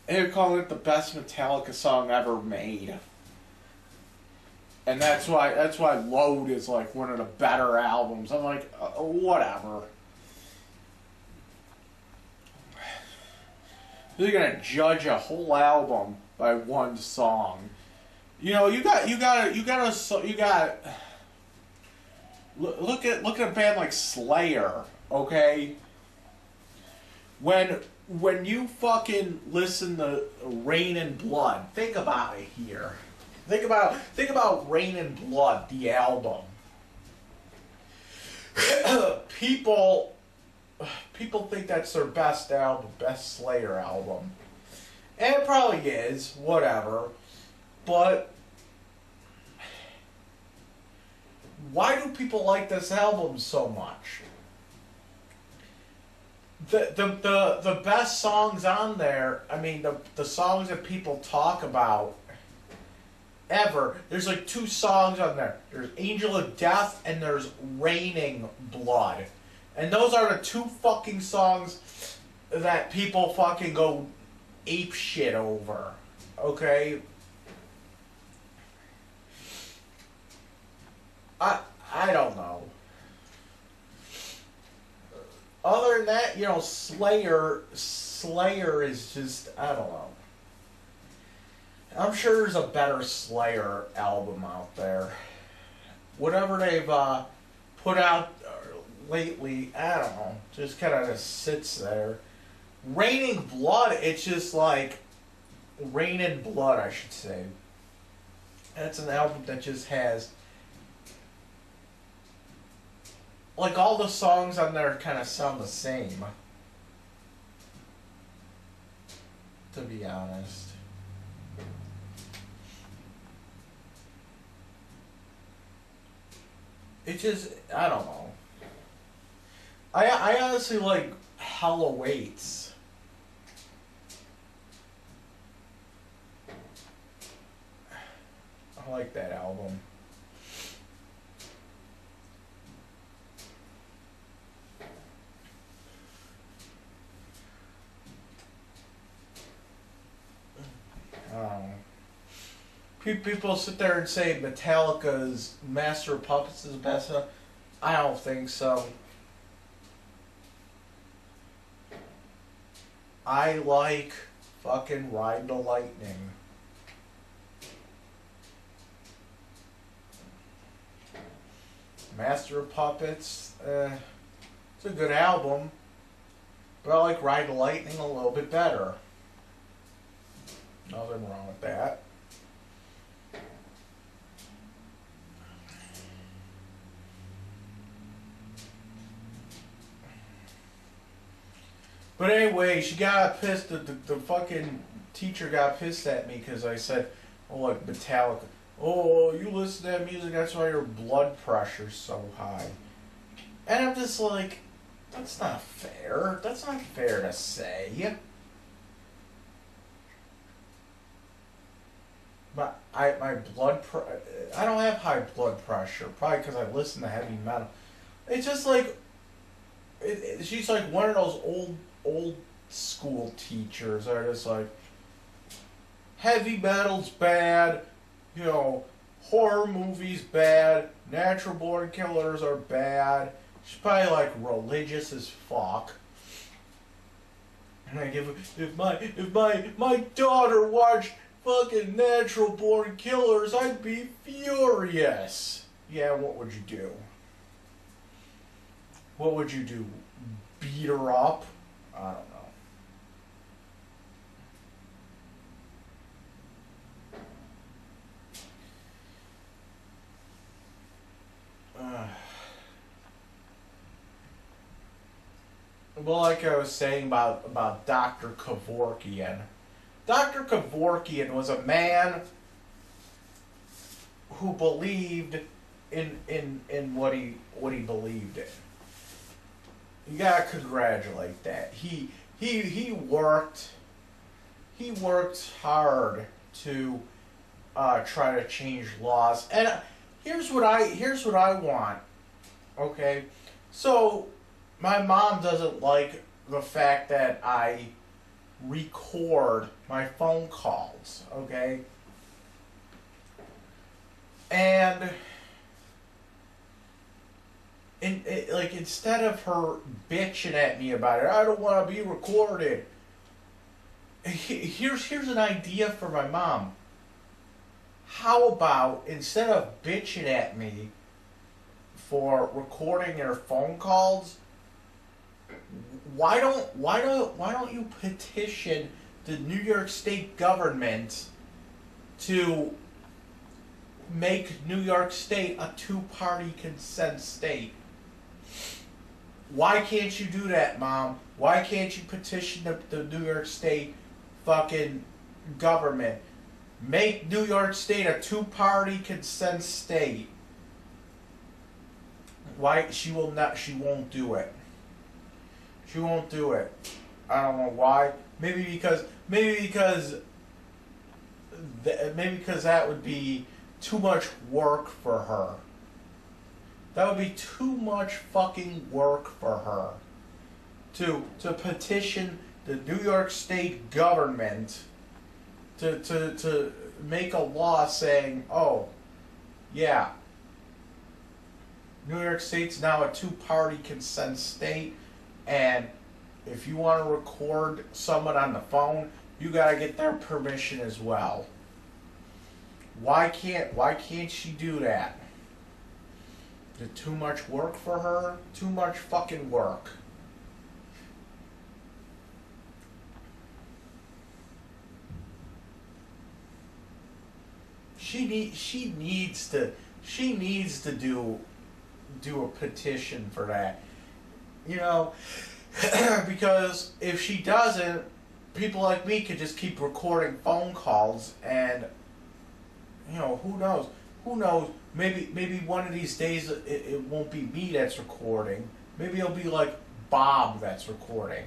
They're calling it the best Metallica song ever made. And that's why Load is like one of the better albums. I'm like, whatever. You're gonna judge a whole album by one song. You know, you got. Look at a band like Slayer, okay? When you fucking listen to Rain and Blood, think about it here. Think about Rain and Blood, the album. People think that's their best album, best Slayer album. And it probably is, whatever. But why do people like this album so much? The best songs on there, I mean, the songs that people talk about ever, there's like 2 songs on there. There's Angel of Death and there's Raining Blood. And those are the 2 fucking songs that people fucking go ape shit over. Okay? I don't know. Other than that, you know, Slayer is just, I don't know. I'm sure there's a better Slayer album out there. Whatever they've put out lately, I don't know, just kind of sits there. Raining Blood, it's just like Rain and Blood, I should say. That's an album that just has, like, all the songs on there kind of sound the same, to be honest. It just, I don't know. I honestly like Hell Awaits. I like that album. People sit there and say Metallica's Master of Puppets is the best. I don't think so. I like fucking Ride the Lightning. Master of Puppets, it's a good album, but I like Ride the Lightning a little bit better. Nothing wrong with that. But anyway, she got pissed. The fucking teacher got pissed at me because I said, oh, like Metallica. Oh, you listen to that music, that's why your blood pressure's so high. And I'm just like, that's not fair. That's not fair to say. But I don't have high blood pressure, probably because I listen to heavy metal. It's just like, she's like one of those old school teachers that are just like, heavy metal's bad, you know, horror movies bad, natural born killers are bad. She's probably like religious as fuck. Like if my daughter watched fucking Natural Born Killers, I'd be furious. Yeah, what would you do? What would you do? Beat her up? I don't know. Well, like I was saying about Dr. Kevorkian. Dr. Kevorkian was a man who believed in what he believed in. You gotta congratulate that. He worked hard to try to change laws. And here's what I want. Okay, so my mom doesn't like the fact that I record my phone calls. Okay, and like instead of her bitching at me about it, I don't want to be recorded. Here's an idea for my mom. How about instead of bitching at me for recording her phone calls, why don't you petition the New York State government to make New York State a two-party consent state? Why can't you do that, Mom? Why can't you petition the New York State fucking government? Make New York State a two-party consent state. Why? She won't do it. She won't do it. I don't know why. Maybe because that would be too much work for her. That would be too much fucking work for her to petition the New York State government to make a law saying, oh, yeah, New York State's now a two-party consent state, and if you want to record someone on the phone, you gotta get their permission as well. Why can't she do that? Is it too much work for her? Too much fucking work. She needs to do a petition for that. You know, because if she doesn't, people like me could just keep recording phone calls, and you know, who knows, maybe one of these days it won't be me that's recording. Maybe it'll be like Bob that's recording.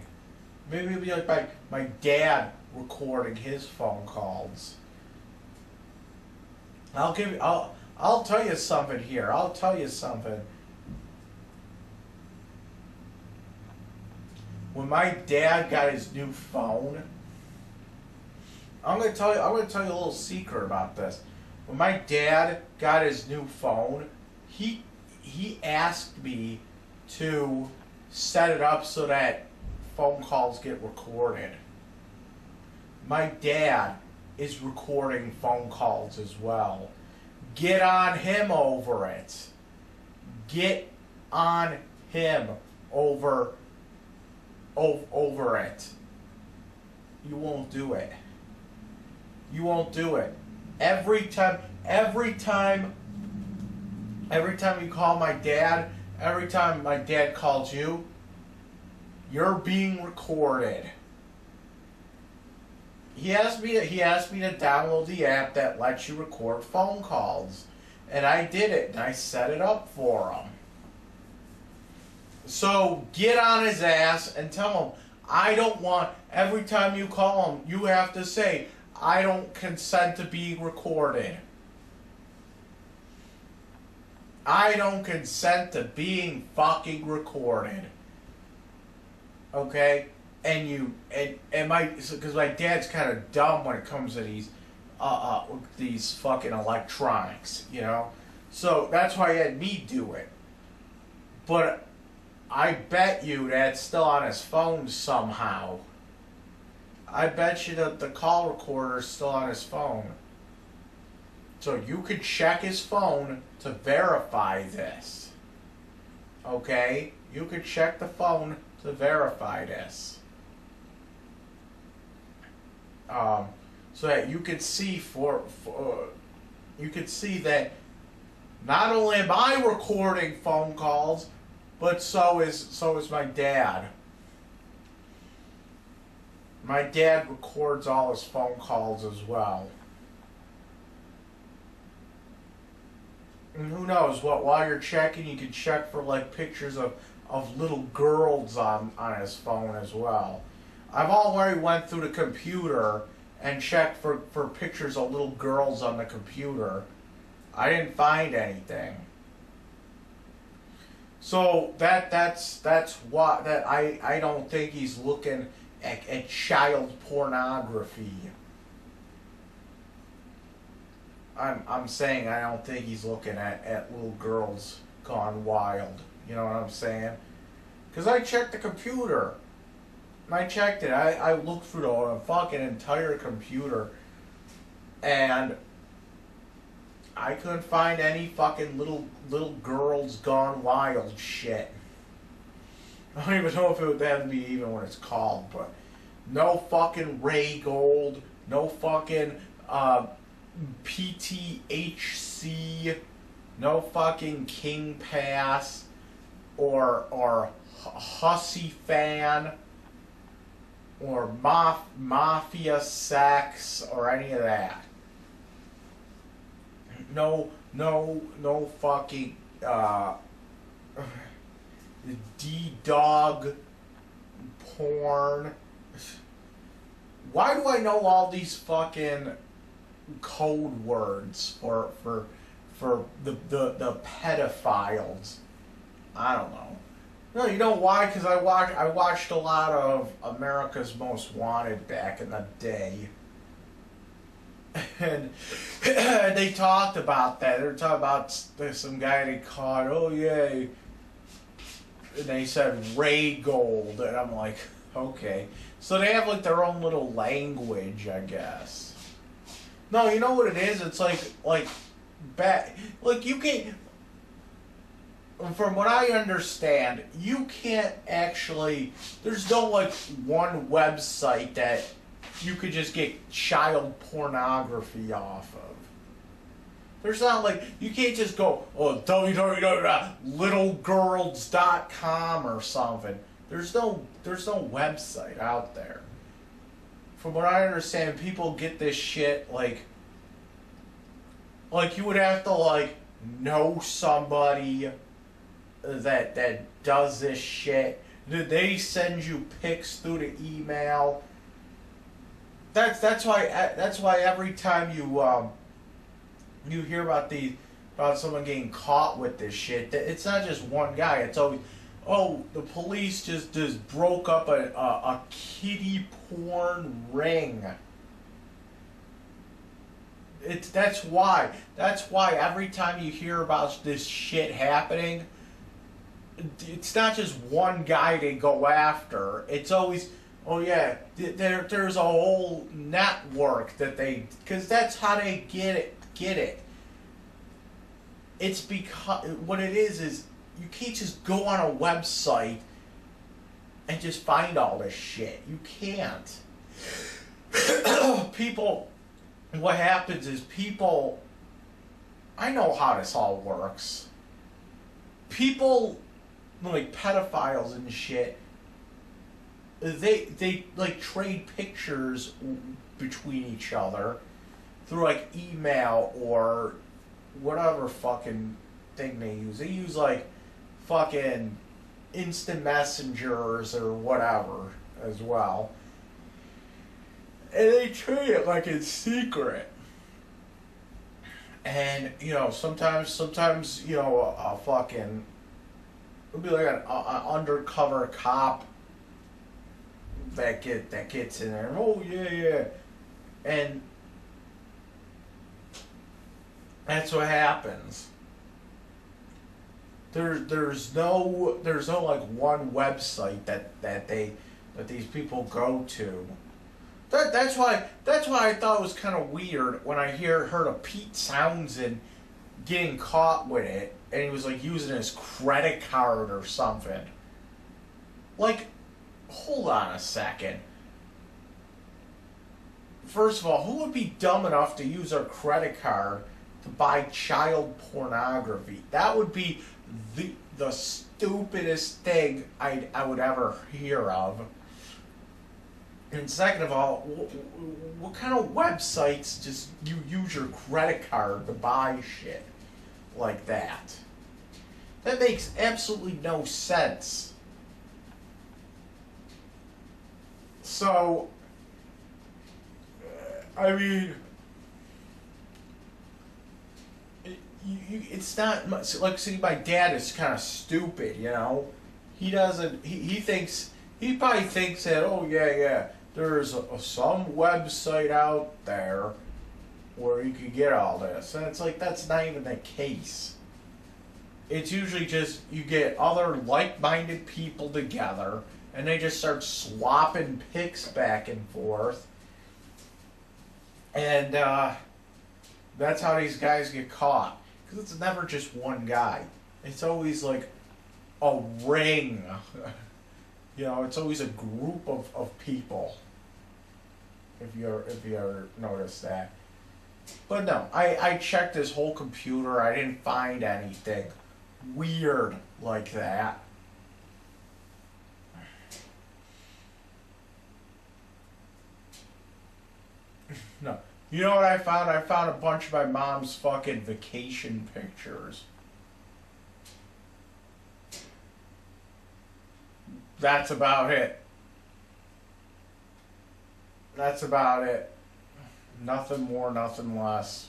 Maybe it'll be like my dad recording his phone calls. I'll tell you something here. I'll tell you something. When my dad got his new phone, I'm gonna tell you a little secret about this. When my dad got his new phone, he asked me to set it up so that phone calls get recorded. My dad is recording phone calls as well. Get on him over it. Get on him over it. You won't do it. You won't do it. Every time you call my dad, every time my dad calls you, you're being recorded. He asked me to download the app that lets you record phone calls, and I did it, and I set it up for him. So get on his ass and tell him, I don't want, every time you call him, you have to say, I don't consent to being recorded. I don't consent to being fucking recorded. Okay? And because my dad's kind of dumb when it comes to these fucking electronics, you know? So that's why he had me do it. But I bet you that's still on his phone somehow. I bet you that the call recorder is still on his phone. So you could check his phone to verify this. Okay? You could check the phone to verify this. So that you could see you could see that not only am I recording phone calls, but so is my dad. My dad records all his phone calls as well. And who knows, while you're checking, you can check for like pictures of little girls on his phone as well. I've already went through the computer and checked for pictures of little girls on the computer. I didn't find anything. So that's why that I don't think he's looking at child pornography. I'm saying I don't think he's looking at little girls gone wild. You know what I'm saying? Because I checked the computer. I checked it. I looked through the fucking entire computer, and I couldn't find any fucking little girls gone wild shit. I don't even know if it would have to be even what it's called, but no fucking Ray Gold, no fucking PTHC, no fucking King Pass, or Hussy Fan, or Mafia Sex, or any of that. No fucking D-dog porn. Why do I know all these fucking code words for the pedophiles? I don't know. No, you know why? Because I watched a lot of America's Most Wanted back in the day. And they talked about that. They were talking about some guy they caught. Oh yeah, and they said Ray Gold, and I'm like, okay. So they have like their own little language, I guess. No, you know what it is? It's like you can't. From what I understand, you can't actually. There's no like one website that you could just get child pornography off of. There's not like, you can't just go, www.littlegirls.com or something. There's no website out there. From what I understand, people get this shit like you would have to like know somebody that does this shit. They send you pics through the email. That's why every time you hear about someone getting caught with this shit, it's not just one guy. It's always, the police just broke up a kiddie porn ring. That's why every time you hear about this shit happening, it's not just one guy they go after. It's always, oh yeah, there's a whole network that because that's how they get it. It's because what it is you can't just go on a website and just find all this shit. You can't. What happens is I know how this all works. People like pedophiles and shit, they like trade pictures between each other through like email or whatever fucking thing they use. They use like fucking instant messengers or whatever as well. And they trade it like it's secret. And, sometimes, a fucking, it'll be like an undercover cop that gets in there. Oh, yeah. And that's what happens. there's no like one website that these people go to. That's why I thought it was kind of weird when I heard of Pete Townsend getting caught with it, and he was like using his credit card or something. Like, hold on a second. First of all, who would be dumb enough to use their credit card to buy child pornography? That would be the stupidest thing I would ever hear of. And second of all, what kind of websites just you use your credit card to buy shit like that? That makes absolutely no sense. So, I mean, it's not much. Like, see, my dad is kind of stupid, you know. He doesn't. He thinks. He probably thinks that. Oh yeah. There's some website out there where you can get all this, and it's like that's not even the case. It's usually just you get other like-minded people together, and they just start swapping pics back and forth. And that's how these guys get caught. Because it's never just one guy. It's always like a ring. You know, it's always a group of people. If you ever noticed that. But no, I checked his whole computer. I didn't find anything weird like that. No. You know what I found? I found a bunch of my mom's fucking vacation pictures. That's about it. That's about it. Nothing more, nothing less.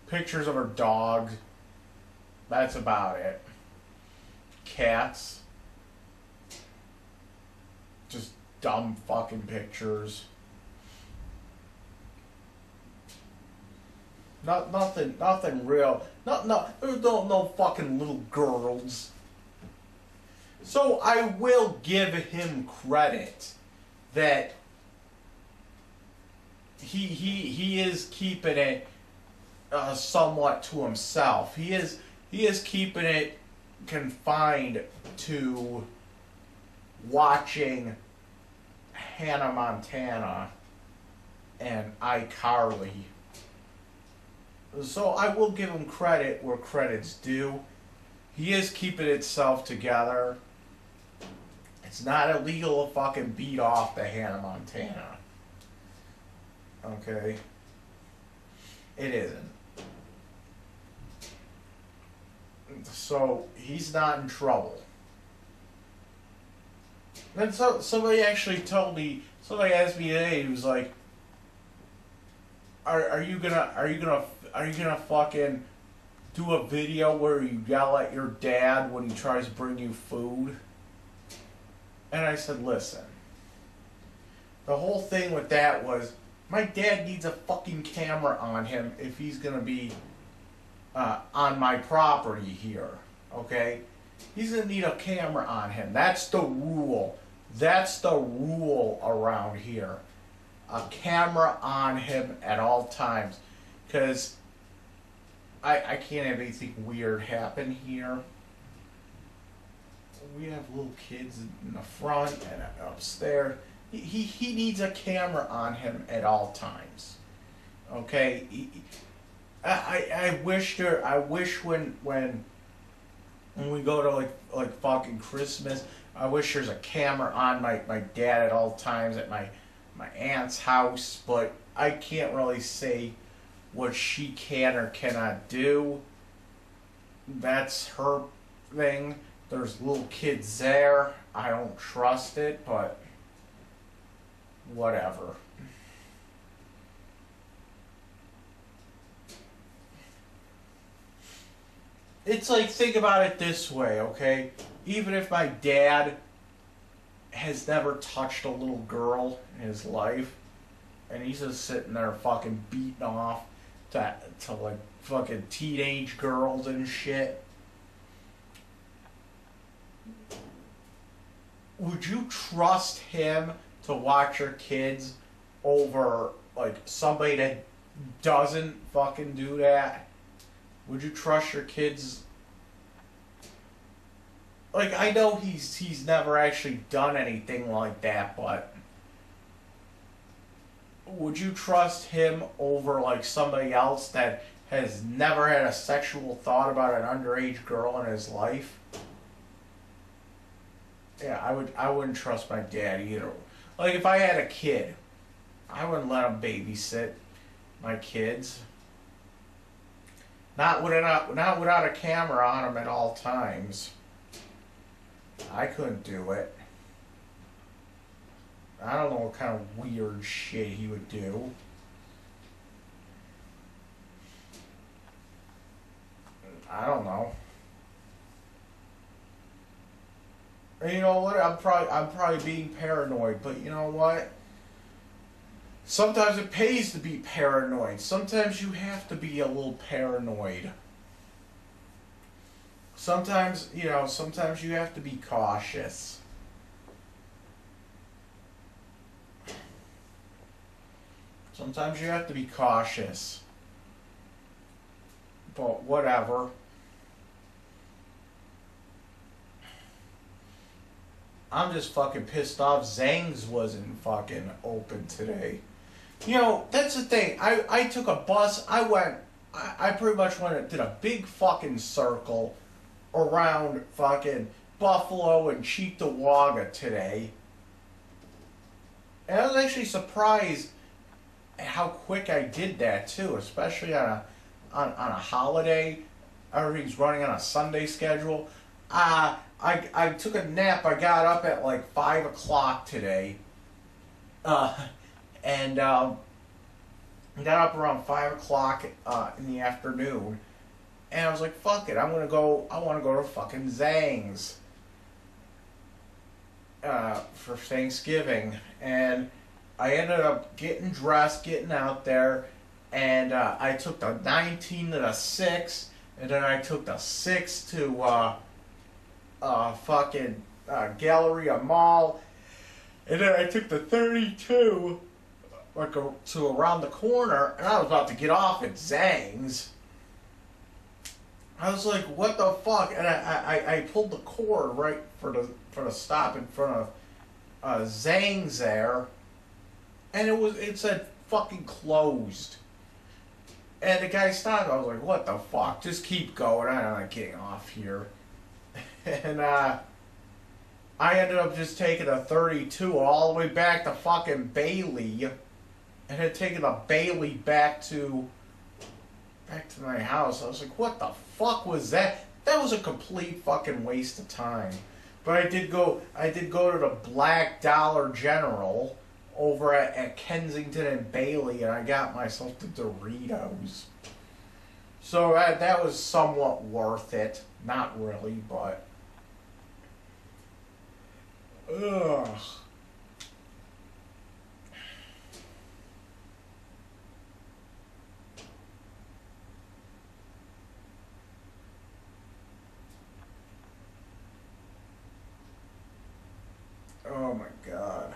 Pictures of her dog. That's about it. Cats. Just dumb fucking pictures. Nothing real. There's no fucking little girls. So I will give him credit that he is keeping it somewhat to himself. He is keeping it confined to watching Hannah Montana and iCarly. So I will give him credit where credit's due. He is keeping itself together. It's not illegal to fucking beat off to Hannah Montana. Okay? It isn't. So he's not in trouble. And so somebody actually told me, somebody asked me today, he was like, Are you gonna fucking do a video where you yell at your dad when he tries to bring you food? And I said, listen, the whole thing with that was my dad needs a fucking camera on him if he's gonna be on my property here, okay? He's gonna need a camera on him. That's the rule. That's the rule around here. A camera on him at all times. Because I can't have anything weird happen here. We have little kids in the front and upstairs. He needs a camera on him at all times. Okay? I wish when we go to like fucking Christmas, I wish there's a camera on my dad at all times at my aunt's house, but I can't really say what she can or cannot do. That's her thing. There's little kids there. I don't trust it, but whatever. It's like, think about it this way, okay? Even if my dad has never touched a little girl in his life, and he's just sitting there fucking beating off to like fucking teenage girls and shit, would you trust him to watch your kids over, like, somebody that doesn't fucking do that? Would you trust your kids? Like, I know he's never actually done anything like that, but would you trust him over, like, somebody else that has never had a sexual thought about an underage girl in his life? Yeah, I wouldn't trust my dad either. Like, if I had a kid, I wouldn't let him babysit my kids. Not without a camera on him at all times. I couldn't do it. I don't know what kind of weird shit he would do. I don't know. And you know what? I'm probably being paranoid, but you know what? Sometimes it pays to be paranoid. Sometimes you have to be a little paranoid. Sometimes, sometimes you have to be cautious. Sometimes you have to be cautious. But whatever. I'm just fucking pissed off Zang's wasn't fucking open today. That's the thing. I took a bus. I pretty much did a big fucking circle around fucking Buffalo and Cheektowaga today. And I was actually surprised at how quick I did that too, especially on a holiday. Everything's running on a Sunday schedule. I took a nap. I got up at like 5 o'clock today. And I got up around 5 o'clock in the afternoon. And I was like, fuck it, I want to go to fucking Zang's for Thanksgiving. And I ended up getting dressed, getting out there, and I took the 19 to the 6, and then I took the 6 to fucking Galleria Mall, and then I took the 32 to around the corner, and I was about to get off at Zang's. I was like, what the fuck? And I pulled the cord right for the stop in front of Zang's there, and it said fucking closed. And the guy stopped. I was like, what the fuck? Just keep going. I'm not getting off here. And I ended up just taking a 32 all the way back to fucking Bailey, and had taken a Bailey back to my house. I was like, what the fuck was that? That was a complete fucking waste of time. But I did go to the Black Dollar General over at Kensington and Bailey, and I got myself the Doritos. So that was somewhat worth it. Not really, but ugh. Oh my god.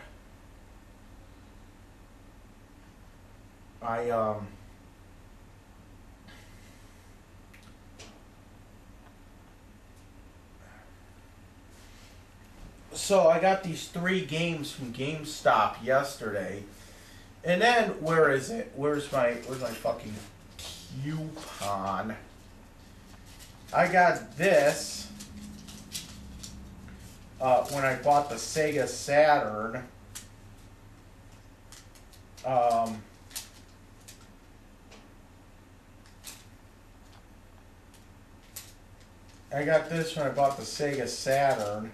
So I got these 3 games from GameStop yesterday. And then where is it? Where's my fucking coupon? I got this when I bought the Sega Saturn. I got this when I bought the Sega Saturn.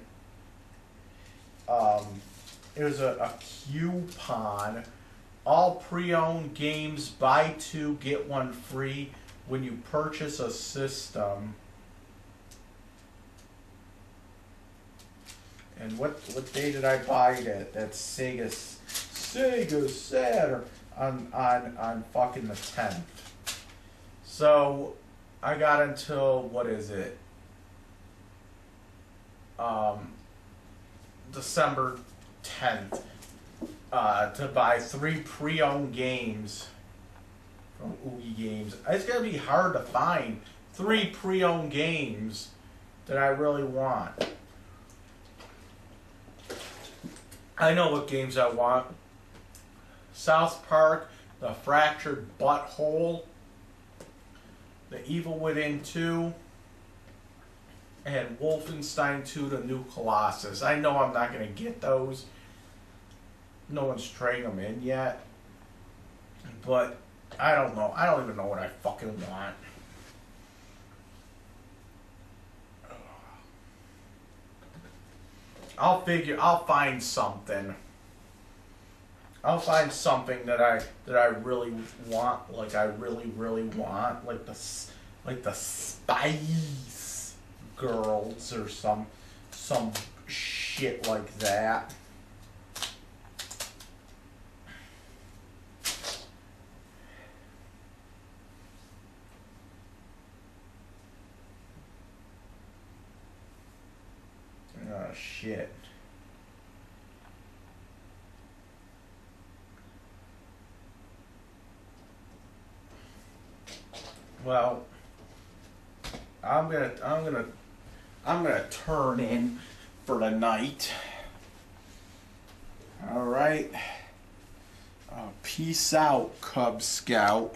It was a coupon. All pre-owned games, buy 2, get 1 free when you purchase a system. And what day did I buy that Sega Saturn on fucking the 10th? So I got until, what is it? December 10th to buy 3 pre-owned games from Oogie Games. It's gonna be hard to find 3 pre-owned games that I really want. I know what games I want. South Park, The Fractured Butthole, The Evil Within 2, and Wolfenstein 2: The New Colossus. I know I'm not going to get those. No one's trading them in yet. But I don't know. I don't even know what I fucking want. I'll find something. I'll find something that I really want, like I really want, like the Spice Girls or some shit like that. Oh shit. Well, I'm gonna turn in for the night. All right. Peace out, Cub Scout.